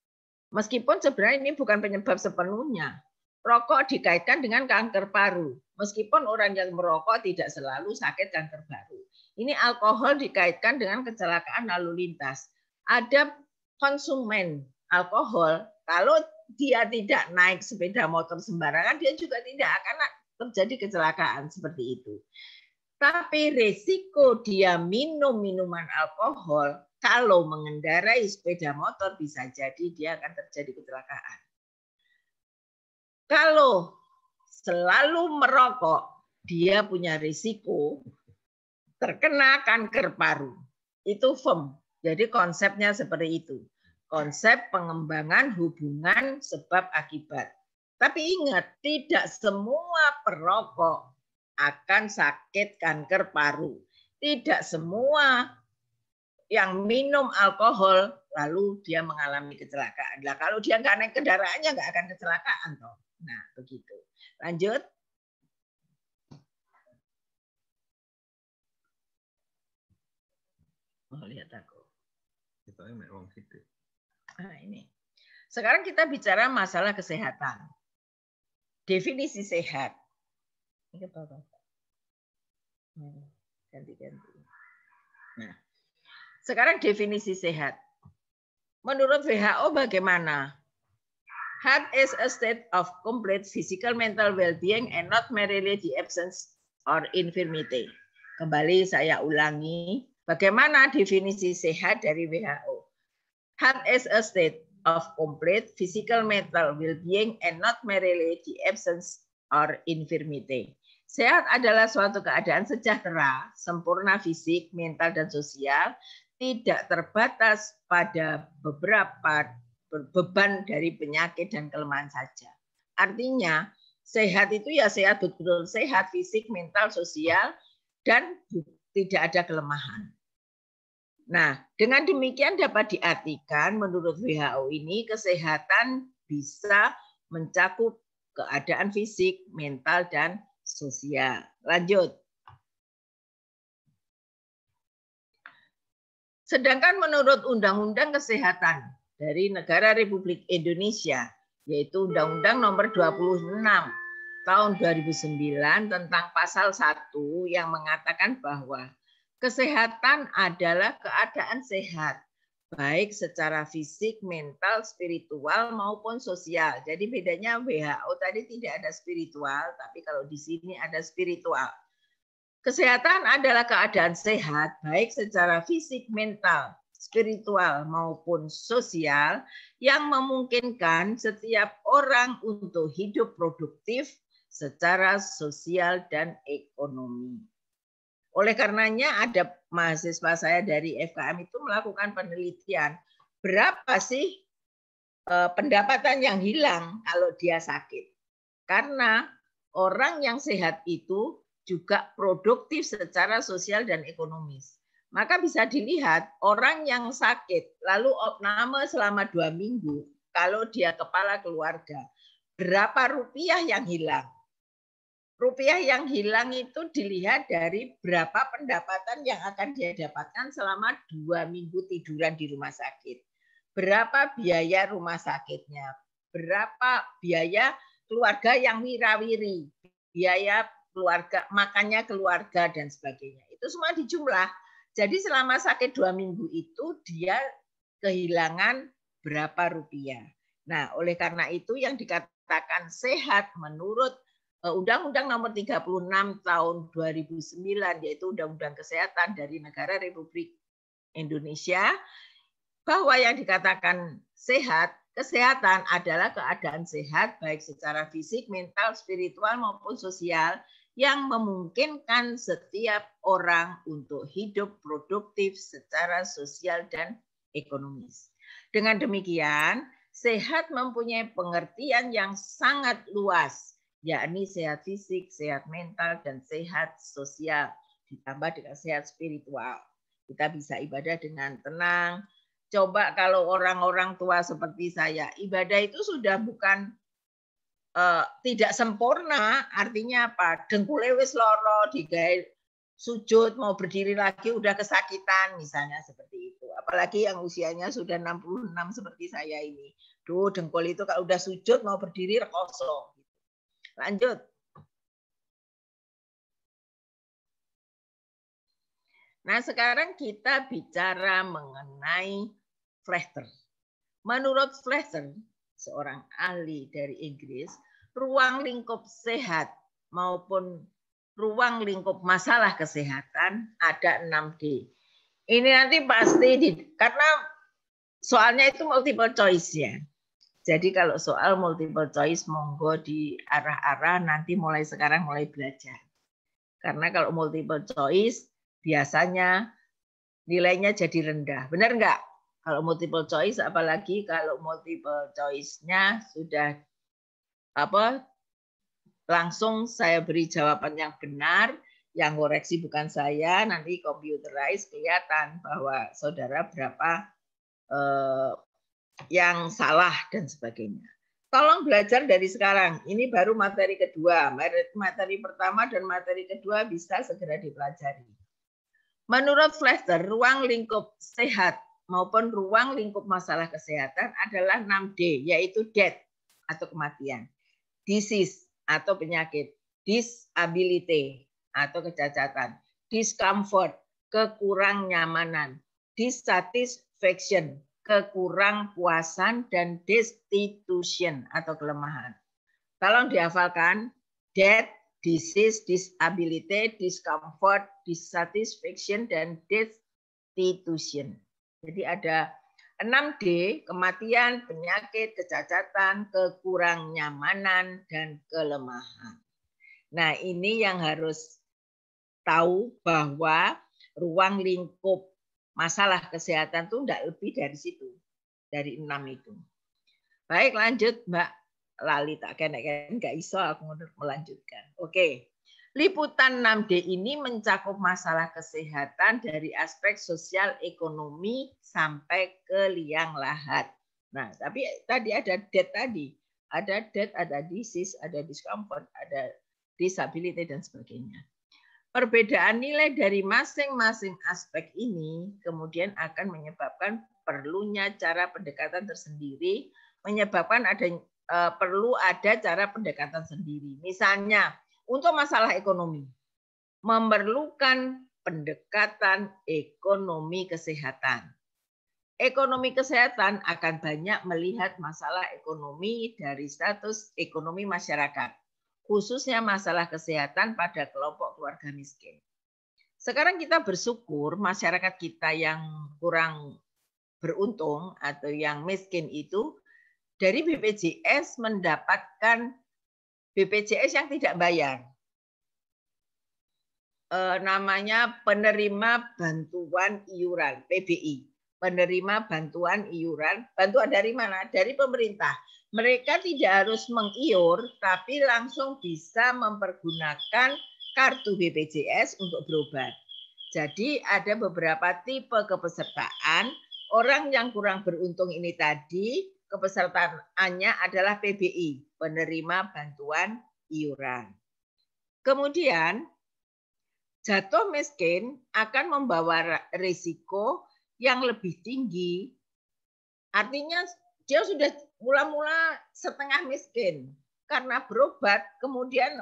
Meskipun sebenarnya ini bukan penyebab sepenuhnya. Rokok dikaitkan dengan kanker paru. Meskipun orang yang merokok tidak selalu sakit kanker paru. Ini alkohol dikaitkan dengan kecelakaan lalu lintas. Ada konsumen alkohol, kalau dia tidak naik sepeda motor sembarangan, dia juga tidak akan terjadi kecelakaan seperti itu. Tapi risiko dia minum minuman alkohol, kalau mengendarai sepeda motor bisa jadi dia akan terjadi kecelakaan. Kalau selalu merokok, dia punya risiko terkena kanker paru. Itu firm. Jadi konsepnya seperti itu. Konsep pengembangan hubungan sebab akibat. Tapi ingat, tidak semua perokok akan sakit kanker paru. Tidak semua yang minum alkohol lalu dia mengalami kecelakaan. Nah, kalau dia nggak naik kendaraannya nggak akan kecelakaan toh. Nah, begitu. Lanjut. Oh, lihat aku. Nah, ini. Sekarang kita bicara masalah kesehatan. Definisi sehat. Ini apa? Ganti-ganti. Nah, sekarang definisi sehat. Menurut WHO bagaimana? Health is a state of complete physical, mental well-being and not merely the absence or infirmity. Kembali saya ulangi, bagaimana definisi sehat dari WHO? Health is a state of complete physical, mental well-being and not merely the absence or infirmity. Sehat adalah suatu keadaan sejahtera, sempurna fisik, mental, dan sosial, tidak terbatas pada beberapa beban dari penyakit dan kelemahan saja. Artinya, sehat itu ya sehat betul-betul sehat, fisik, mental, sosial, dan tidak ada kelemahan. Nah, dengan demikian dapat diartikan menurut WHO ini kesehatan bisa mencakup keadaan fisik, mental, dan sosial. Lanjut. Sedangkan menurut Undang-Undang Kesehatan dari Negara Republik Indonesia, yaitu Undang-Undang Nomor 26 Tahun 2009 tentang Pasal 1 yang mengatakan bahwa kesehatan adalah keadaan sehat, baik secara fisik, mental, spiritual, maupun sosial. Jadi bedanya WHO tadi tidak ada spiritual, tapi kalau di sini ada spiritual. Kesehatan adalah keadaan sehat, baik secara fisik, mental, spiritual, maupun sosial, yang memungkinkan setiap orang untuk hidup produktif secara sosial dan ekonomi. Oleh karenanya ada mahasiswa saya dari FKM itu melakukan penelitian. Berapa sih pendapatan yang hilang kalau dia sakit? Karena orang yang sehat itu juga produktif secara sosial dan ekonomis. Maka bisa dilihat orang yang sakit lalu opname selama 2 minggu, kalau dia kepala keluarga, berapa rupiah yang hilang? Rupiah yang hilang itu dilihat dari berapa pendapatan yang akan dia dapatkan selama 2 minggu tiduran di rumah sakit. Berapa biaya rumah sakitnya, berapa biaya keluarga yang wirawiri, biaya keluarga, makannya keluarga, dan sebagainya. Itu semua dijumlah. Jadi selama sakit 2 minggu itu dia kehilangan berapa rupiah. Nah, oleh karena itu yang dikatakan sehat menurut Undang-Undang Nomor 36 Tahun 2009, yaitu Undang-Undang Kesehatan dari Negara Republik Indonesia, bahwa yang dikatakan sehat, kesehatan adalah keadaan sehat baik secara fisik, mental, spiritual, maupun sosial yang memungkinkan setiap orang untuk hidup produktif secara sosial dan ekonomis. Dengan demikian, sehat mempunyai pengertian yang sangat luas, yakni sehat fisik, sehat mental, dan sehat sosial, ditambah dengan sehat spiritual. Kita bisa ibadah dengan tenang. Coba kalau orang-orang tua seperti saya, ibadah itu sudah bukan tidak sempurna, artinya apa? Dengkule wis loro, digawe sujud mau berdiri lagi udah kesakitan misalnya seperti itu. Apalagi yang usianya sudah 66 seperti saya ini. Duh, dengkul itu kalau udah sujud mau berdiri rekoso. Lanjut. Nah, sekarang kita bicara mengenai Flechter. Menurut Flechter, seorang ahli dari Inggris, ruang lingkup sehat maupun ruang lingkup masalah kesehatan ada 6D. Ini nanti pasti karena soalnya itu multiple choice ya. Jadi kalau soal multiple choice monggo di arah-arah nanti mulai sekarang mulai belajar. Karena kalau multiple choice biasanya nilainya jadi rendah. Benar nggak? Kalau multiple choice, apalagi kalau multiple choice-nya sudah langsung saya beri jawaban yang benar, yang koreksi bukan saya, nanti computerize kelihatan bahwa saudara berapa yang salah dan sebagainya. Tolong belajar dari sekarang. Ini baru materi kedua. Materi pertama dan materi kedua bisa segera dipelajari. Menurut Flechter, ruang lingkup sehat maupun ruang lingkup masalah kesehatan adalah 6D, yaitu death atau kematian, disease atau penyakit, disability atau kecacatan, discomfort, kekurang nyamanan, dissatisfaction, kekurang puasan, dan destitution atau kelemahan. Tolong dihafalkan, death, disease, disability, discomfort, dissatisfaction, dan destitution. Jadi ada 6D, kematian, penyakit, kecacatan, kekurang nyamanan, dan kelemahan. Nah, ini yang harus tahu bahwa ruang lingkup masalah kesehatan itu tidak lebih dari situ, dari 6 itu. Baik, lanjut Mbak. Lali tak kena-kena, nggak iso aku melanjutkan. Oke. Liputan 6D ini mencakup masalah kesehatan dari aspek sosial ekonomi sampai ke liang lahat. Nah, tapi tadi ada death tadi. Ada death, ada disease, ada discomfort, ada disability, dan sebagainya. Perbedaan nilai dari masing-masing aspek ini kemudian akan menyebabkan perlunya cara pendekatan tersendiri, menyebabkan perlu ada cara pendekatan sendiri. Misalnya, untuk masalah ekonomi, memerlukan pendekatan ekonomi kesehatan. Ekonomi kesehatan akan banyak melihat masalah ekonomi dari status ekonomi masyarakat, khususnya masalah kesehatan pada kelompok keluarga miskin. Sekarang kita bersyukur masyarakat kita yang kurang beruntung atau yang miskin itu dari BPJS mendapatkan BPJS yang tidak bayar. Namanya penerima bantuan iuran, PBI. Penerima bantuan iuran, bantuan dari mana? Dari pemerintah. Mereka tidak harus mengiur, tapi langsung bisa mempergunakan kartu BPJS untuk berobat. Jadi ada beberapa tipe kepesertaan. Orang yang kurang beruntung ini tadi, kepesertaannya adalah PBI, penerima bantuan iuran. Kemudian, jatuh miskin akan membawa risiko yang lebih tinggi. Artinya dia sudah mula-mula setengah miskin. Karena berobat, kemudian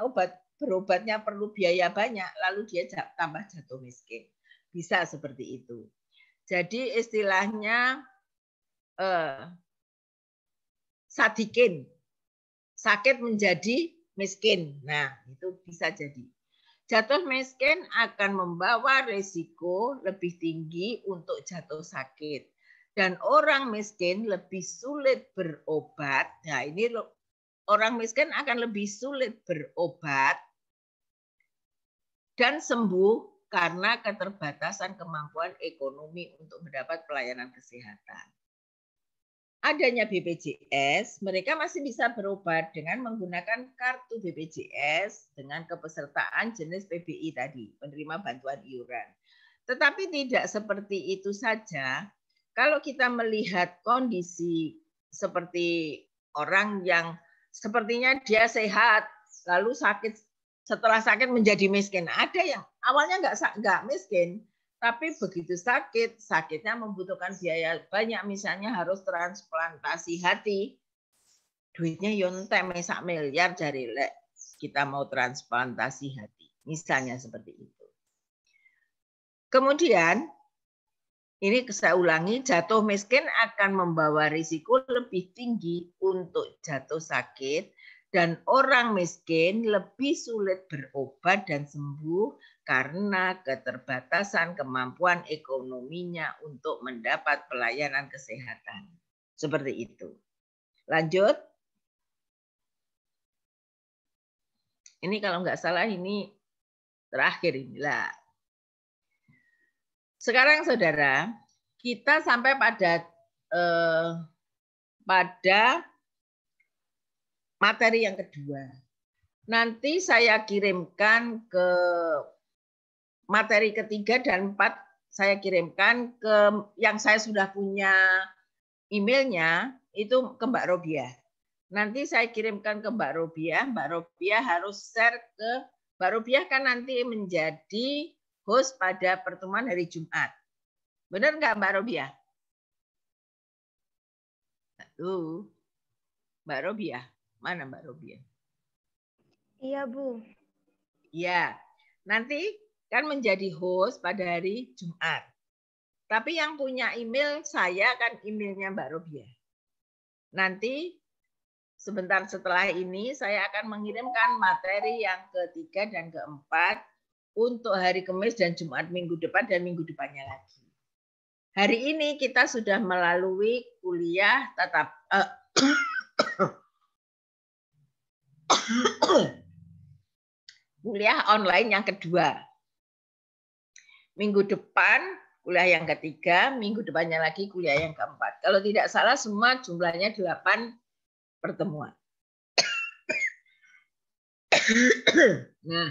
berobatnya perlu biaya banyak, lalu dia tambah jatuh miskin. Bisa seperti itu. Jadi istilahnya sadikin, sakit menjadi miskin. Nah, itu bisa jadi. Jatuh miskin akan membawa risiko lebih tinggi untuk jatuh sakit. Dan orang miskin lebih sulit berobat. Nah, ini orang miskin akan lebih sulit berobat dan sembuh karena keterbatasan kemampuan ekonomi untuk mendapat pelayanan kesehatan. Adanya BPJS, mereka masih bisa berobat dengan menggunakan kartu BPJS dengan kepesertaan jenis PBI tadi, penerima bantuan iuran. Tetapi tidak seperti itu saja. Kalau kita melihat kondisi seperti orang yang sepertinya dia sehat, lalu sakit setelah sakit menjadi miskin. Ada yang awalnya nggak miskin, tapi begitu sakit, sakitnya membutuhkan biaya banyak. Misalnya harus transplantasi hati, duitnya yontek sak miliar jari lek kita mau transplantasi hati. Misalnya seperti itu. Kemudian, ini saya ulangi, jatuh miskin akan membawa risiko lebih tinggi untuk jatuh sakit, dan orang miskin lebih sulit berobat dan sembuh karena keterbatasan kemampuan ekonominya untuk mendapat pelayanan kesehatan. Seperti itu. Lanjut. Ini kalau nggak salah ini terakhir inilah. Sekarang saudara, kita sampai pada materi yang kedua. Nanti saya kirimkan ke materi ketiga dan 4, saya kirimkan ke yang saya sudah punya emailnya, itu ke Mbak Robiah. Nanti saya kirimkan ke Mbak Robiah harus share ke Mbak Robiah, kan nanti menjadi host pada pertemuan hari Jumat. Benar nggak Mbak Robiah? Mbak Robiah. Mana Mbak Robiah? Iya, Bu. Iya. Nanti kan menjadi host pada hari Jumat. Tapi yang punya email saya kan emailnya Mbak Robiah. Nanti sebentar setelah ini saya akan mengirimkan materi yang ketiga dan keempat untuk hari Kamis dan Jumat minggu depan dan minggu depannya lagi. Hari ini kita sudah melalui kuliah tatap kuliah online yang kedua. Minggu depan kuliah yang ketiga, minggu depannya lagi kuliah yang keempat. Kalau tidak salah semua jumlahnya 8 pertemuan. Nah,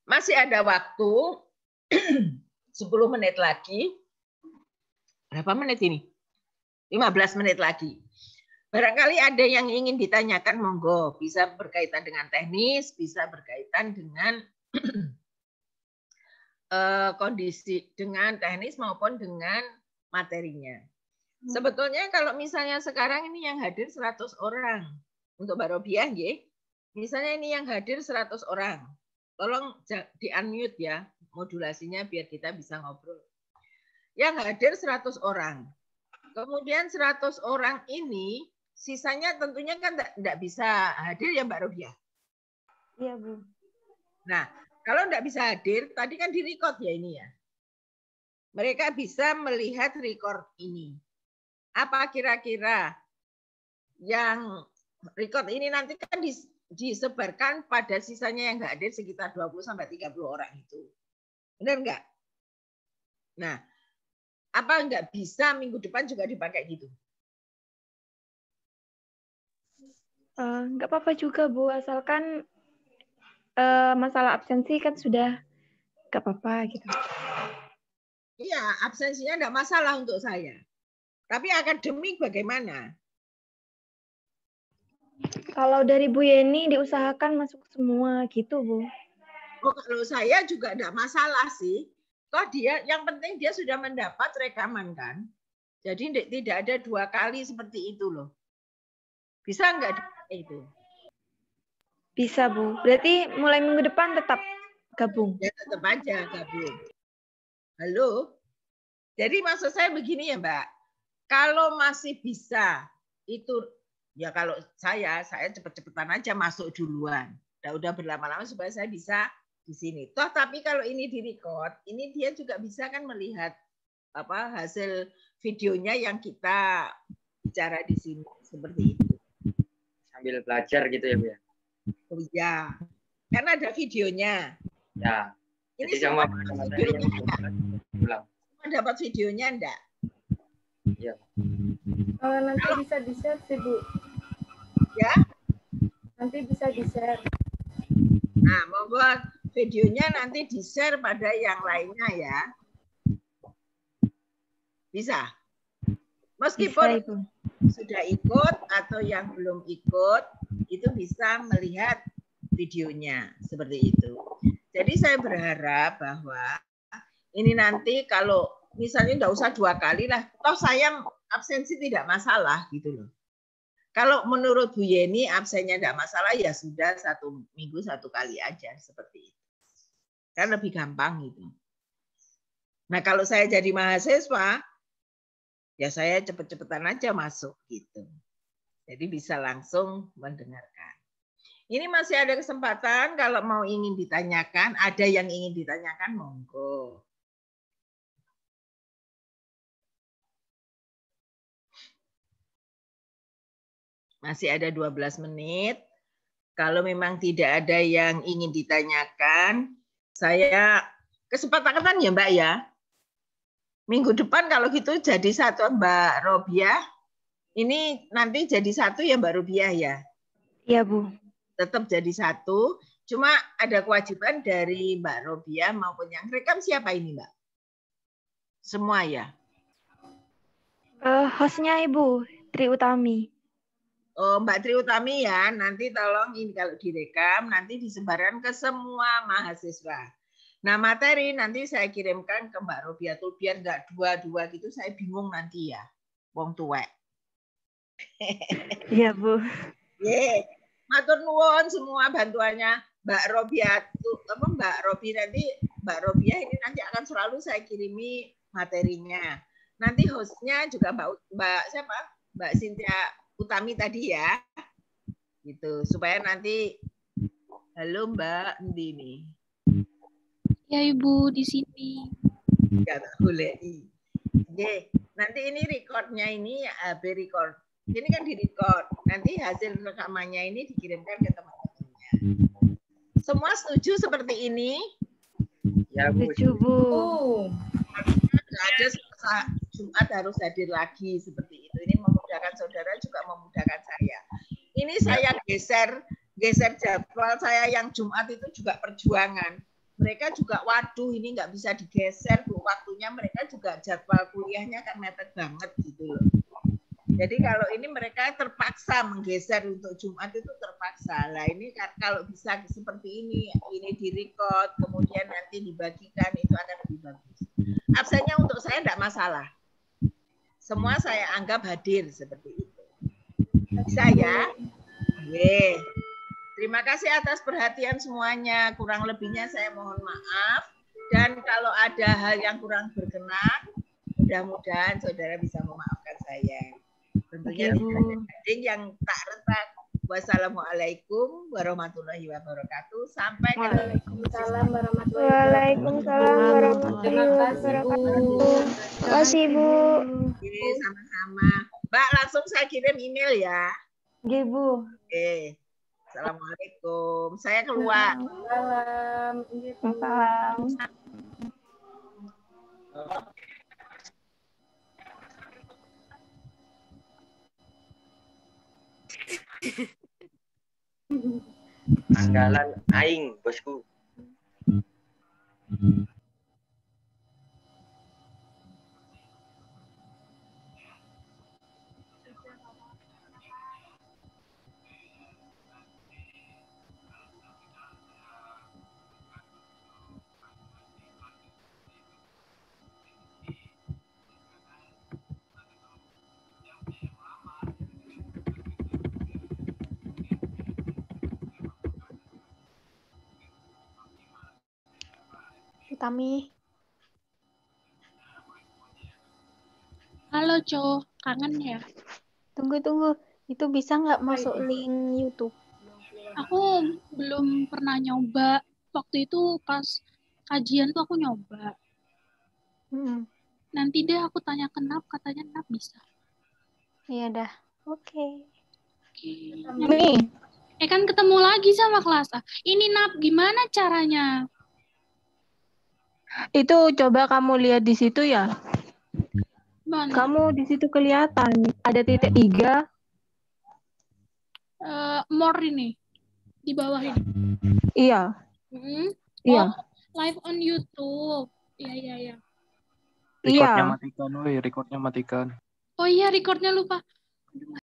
masih ada waktu 10 menit lagi. Berapa menit ini? 15 menit lagi. Barangkali ada yang ingin ditanyakan, monggo. Bisa berkaitan dengan teknis, bisa berkaitan dengan kondisi, dengan teknis maupun dengan materinya. Sebetulnya kalau misalnya sekarang ini yang hadir 100 orang. Untuk Mbak Robiah, ya. Misalnya ini yang hadir 100 orang. Tolong di-unmute ya, modulasinya biar kita bisa ngobrol. Yang hadir 100 orang. Kemudian 100 orang ini, sisanya tentunya kan tidak bisa hadir ya Mbak Robiah? Iya, Bu. Nah, kalau tidak bisa hadir, tadi kan di-record ya ini ya. Mereka bisa melihat record ini. Apa kira-kira yang record ini nanti kan disebarkan pada sisanya yang nggak hadir sekitar 20-30 orang itu. Benar nggak? Nah, apa nggak bisa minggu depan juga dipakai gitu? Nggak apa-apa juga, Bu. Asalkan masalah absensi kan sudah nggak apa-apa gitu. Iya, absensinya nggak masalah untuk saya. Tapi akademik bagaimana? Kalau dari Bu Yeni diusahakan masuk semua gitu, Bu. Oh, kalau saya juga enggak masalah sih. Toh dia, yang penting dia sudah mendapat rekaman kan. Jadi tidak ada 2 kali seperti itu loh. Bisa enggak itu? Bisa, Bu. Berarti mulai minggu depan tetap gabung. Ya tetap aja gabung. Halo? Jadi maksud saya begini ya Mbak. Kalau masih bisa itu, ya kalau saya cepet-cepetan aja masuk duluan. Udah berlama-lama supaya saya bisa di sini. Toh tapi kalau ini di-record, ini dia juga bisa kan melihat apa hasil videonya yang kita bicara di sini seperti itu. Sambil belajar gitu ya, Bu ya. Oh iya. Karena ada videonya. Ya. Ini Jadi sama ulang. Dapat videonya enggak? Iya. Nanti bisa di-share sih, Bu. Ya? Nanti bisa di-share. Nah, monggo videonya nanti di-share pada yang lainnya ya. Bisa? Meskipun bisa, sudah ikut atau yang belum ikut, itu bisa melihat videonya seperti itu. Jadi saya berharap bahwa ini nanti kalau misalnya nggak usah 2 kali lah, toh saya absensi tidak masalah gitu loh. Kalau menurut Bu Yeni absennya tidak masalah ya sudah 1 minggu 1 kali aja seperti itu. Kan lebih gampang gitu. Nah kalau saya jadi mahasiswa, ya saya cepet-cepetan aja masuk gitu. Jadi bisa langsung mendengarkan. Ini masih ada kesempatan kalau mau ingin ditanyakan, ada yang ingin ditanyakan, monggo. Masih ada 12 menit. Kalau memang tidak ada yang ingin ditanyakan, saya kesepakatan ya Mbak ya. Minggu depan kalau gitu jadi satu Mbak Robiah. Ini nanti jadi satu ya Mbak Robiah ya? Iya Bu. Tetap jadi satu, cuma ada kewajiban dari Mbak Robiah maupun yang rekam siapa ini Mbak? Semua ya? Hostnya Ibu, Tri Utami. Oh, Mbak Tri Utami ya, nanti tolong ini kalau direkam, nanti disebarkan ke semua mahasiswa. Nah materi nanti saya kirimkan ke Mbak Robiah tuh biar nggak dua-dua gitu, saya bingung nanti ya, wong tuwek. Iya Bu. Ye, matur nuwun semua bantuannya Mbak Robiah tuh apa Mbak Robi nanti Mbak Robiah ini nanti akan selalu saya kirimi materinya. Nanti hostnya juga Mbak siapa? Mbak Cynthia Utami tadi ya. Gitu supaya nanti halo Mbak Ndini. Ya Ibu di sini. Enggak boleh. Oke, nanti ini recordnya ini HB record. Ini kan di-record. Nanti hasil rekamannya ini dikirimkan ke teman-temannya. Semua setuju seperti ini? Ya Bu. Setuju Bu. Ada Jumat harus hadir lagi seperti itu. Ini memudahkan saudara juga memudahkan saya. Ini saya geser jadwal saya yang Jumat itu juga perjuangan. Mereka juga waduh ini nggak bisa digeser Bu waktunya, mereka juga jadwal kuliahnya kan mepet banget gitu loh. Jadi kalau ini mereka terpaksa menggeser untuk Jumat itu terpaksa. Lah ini kalau bisa seperti ini direcord, kemudian nanti dibagikan itu akan lebih bagus. Absennya untuk saya tidak masalah. Semua saya anggap hadir seperti itu. Bisa ya? Ye. Terima kasih atas perhatian semuanya. Kurang lebihnya saya mohon maaf. Dan kalau ada hal yang kurang berkenan, mudah-mudahan saudara bisa memaafkan saya. Tentunya yang tak retak. Wassalamualaikum warahmatullahi wabarakatuh. Sampai Waalaikumsalam warahmatullahi wabarakatuh. Terima kasih Bu. Oke, sama-sama. Mbak langsung saya kirim email ya. Oke Bu. Oke. Assalamualaikum. Saya keluar. Salam. Anggalan aing, bosku. Utami. Halo Co, kangen ya? Tunggu. Itu bisa nggak masuk link YouTube? Aku belum pernah nyoba. Waktu itu pas kajian tuh aku nyoba. Nanti deh aku tanya ke Nap, katanya Nap bisa. Iya dah. Oke. Nih. Kan ketemu lagi sama kelas A. Ini Nap, gimana caranya? Itu coba kamu lihat di situ ya. Mana? Kamu di situ kelihatan ada titik 3. More ini di bawah ini. Iya. Iya. Oh, live on YouTube. Iya. Recordnya matikan, recordnya matikan. Oh iya, recordnya lupa.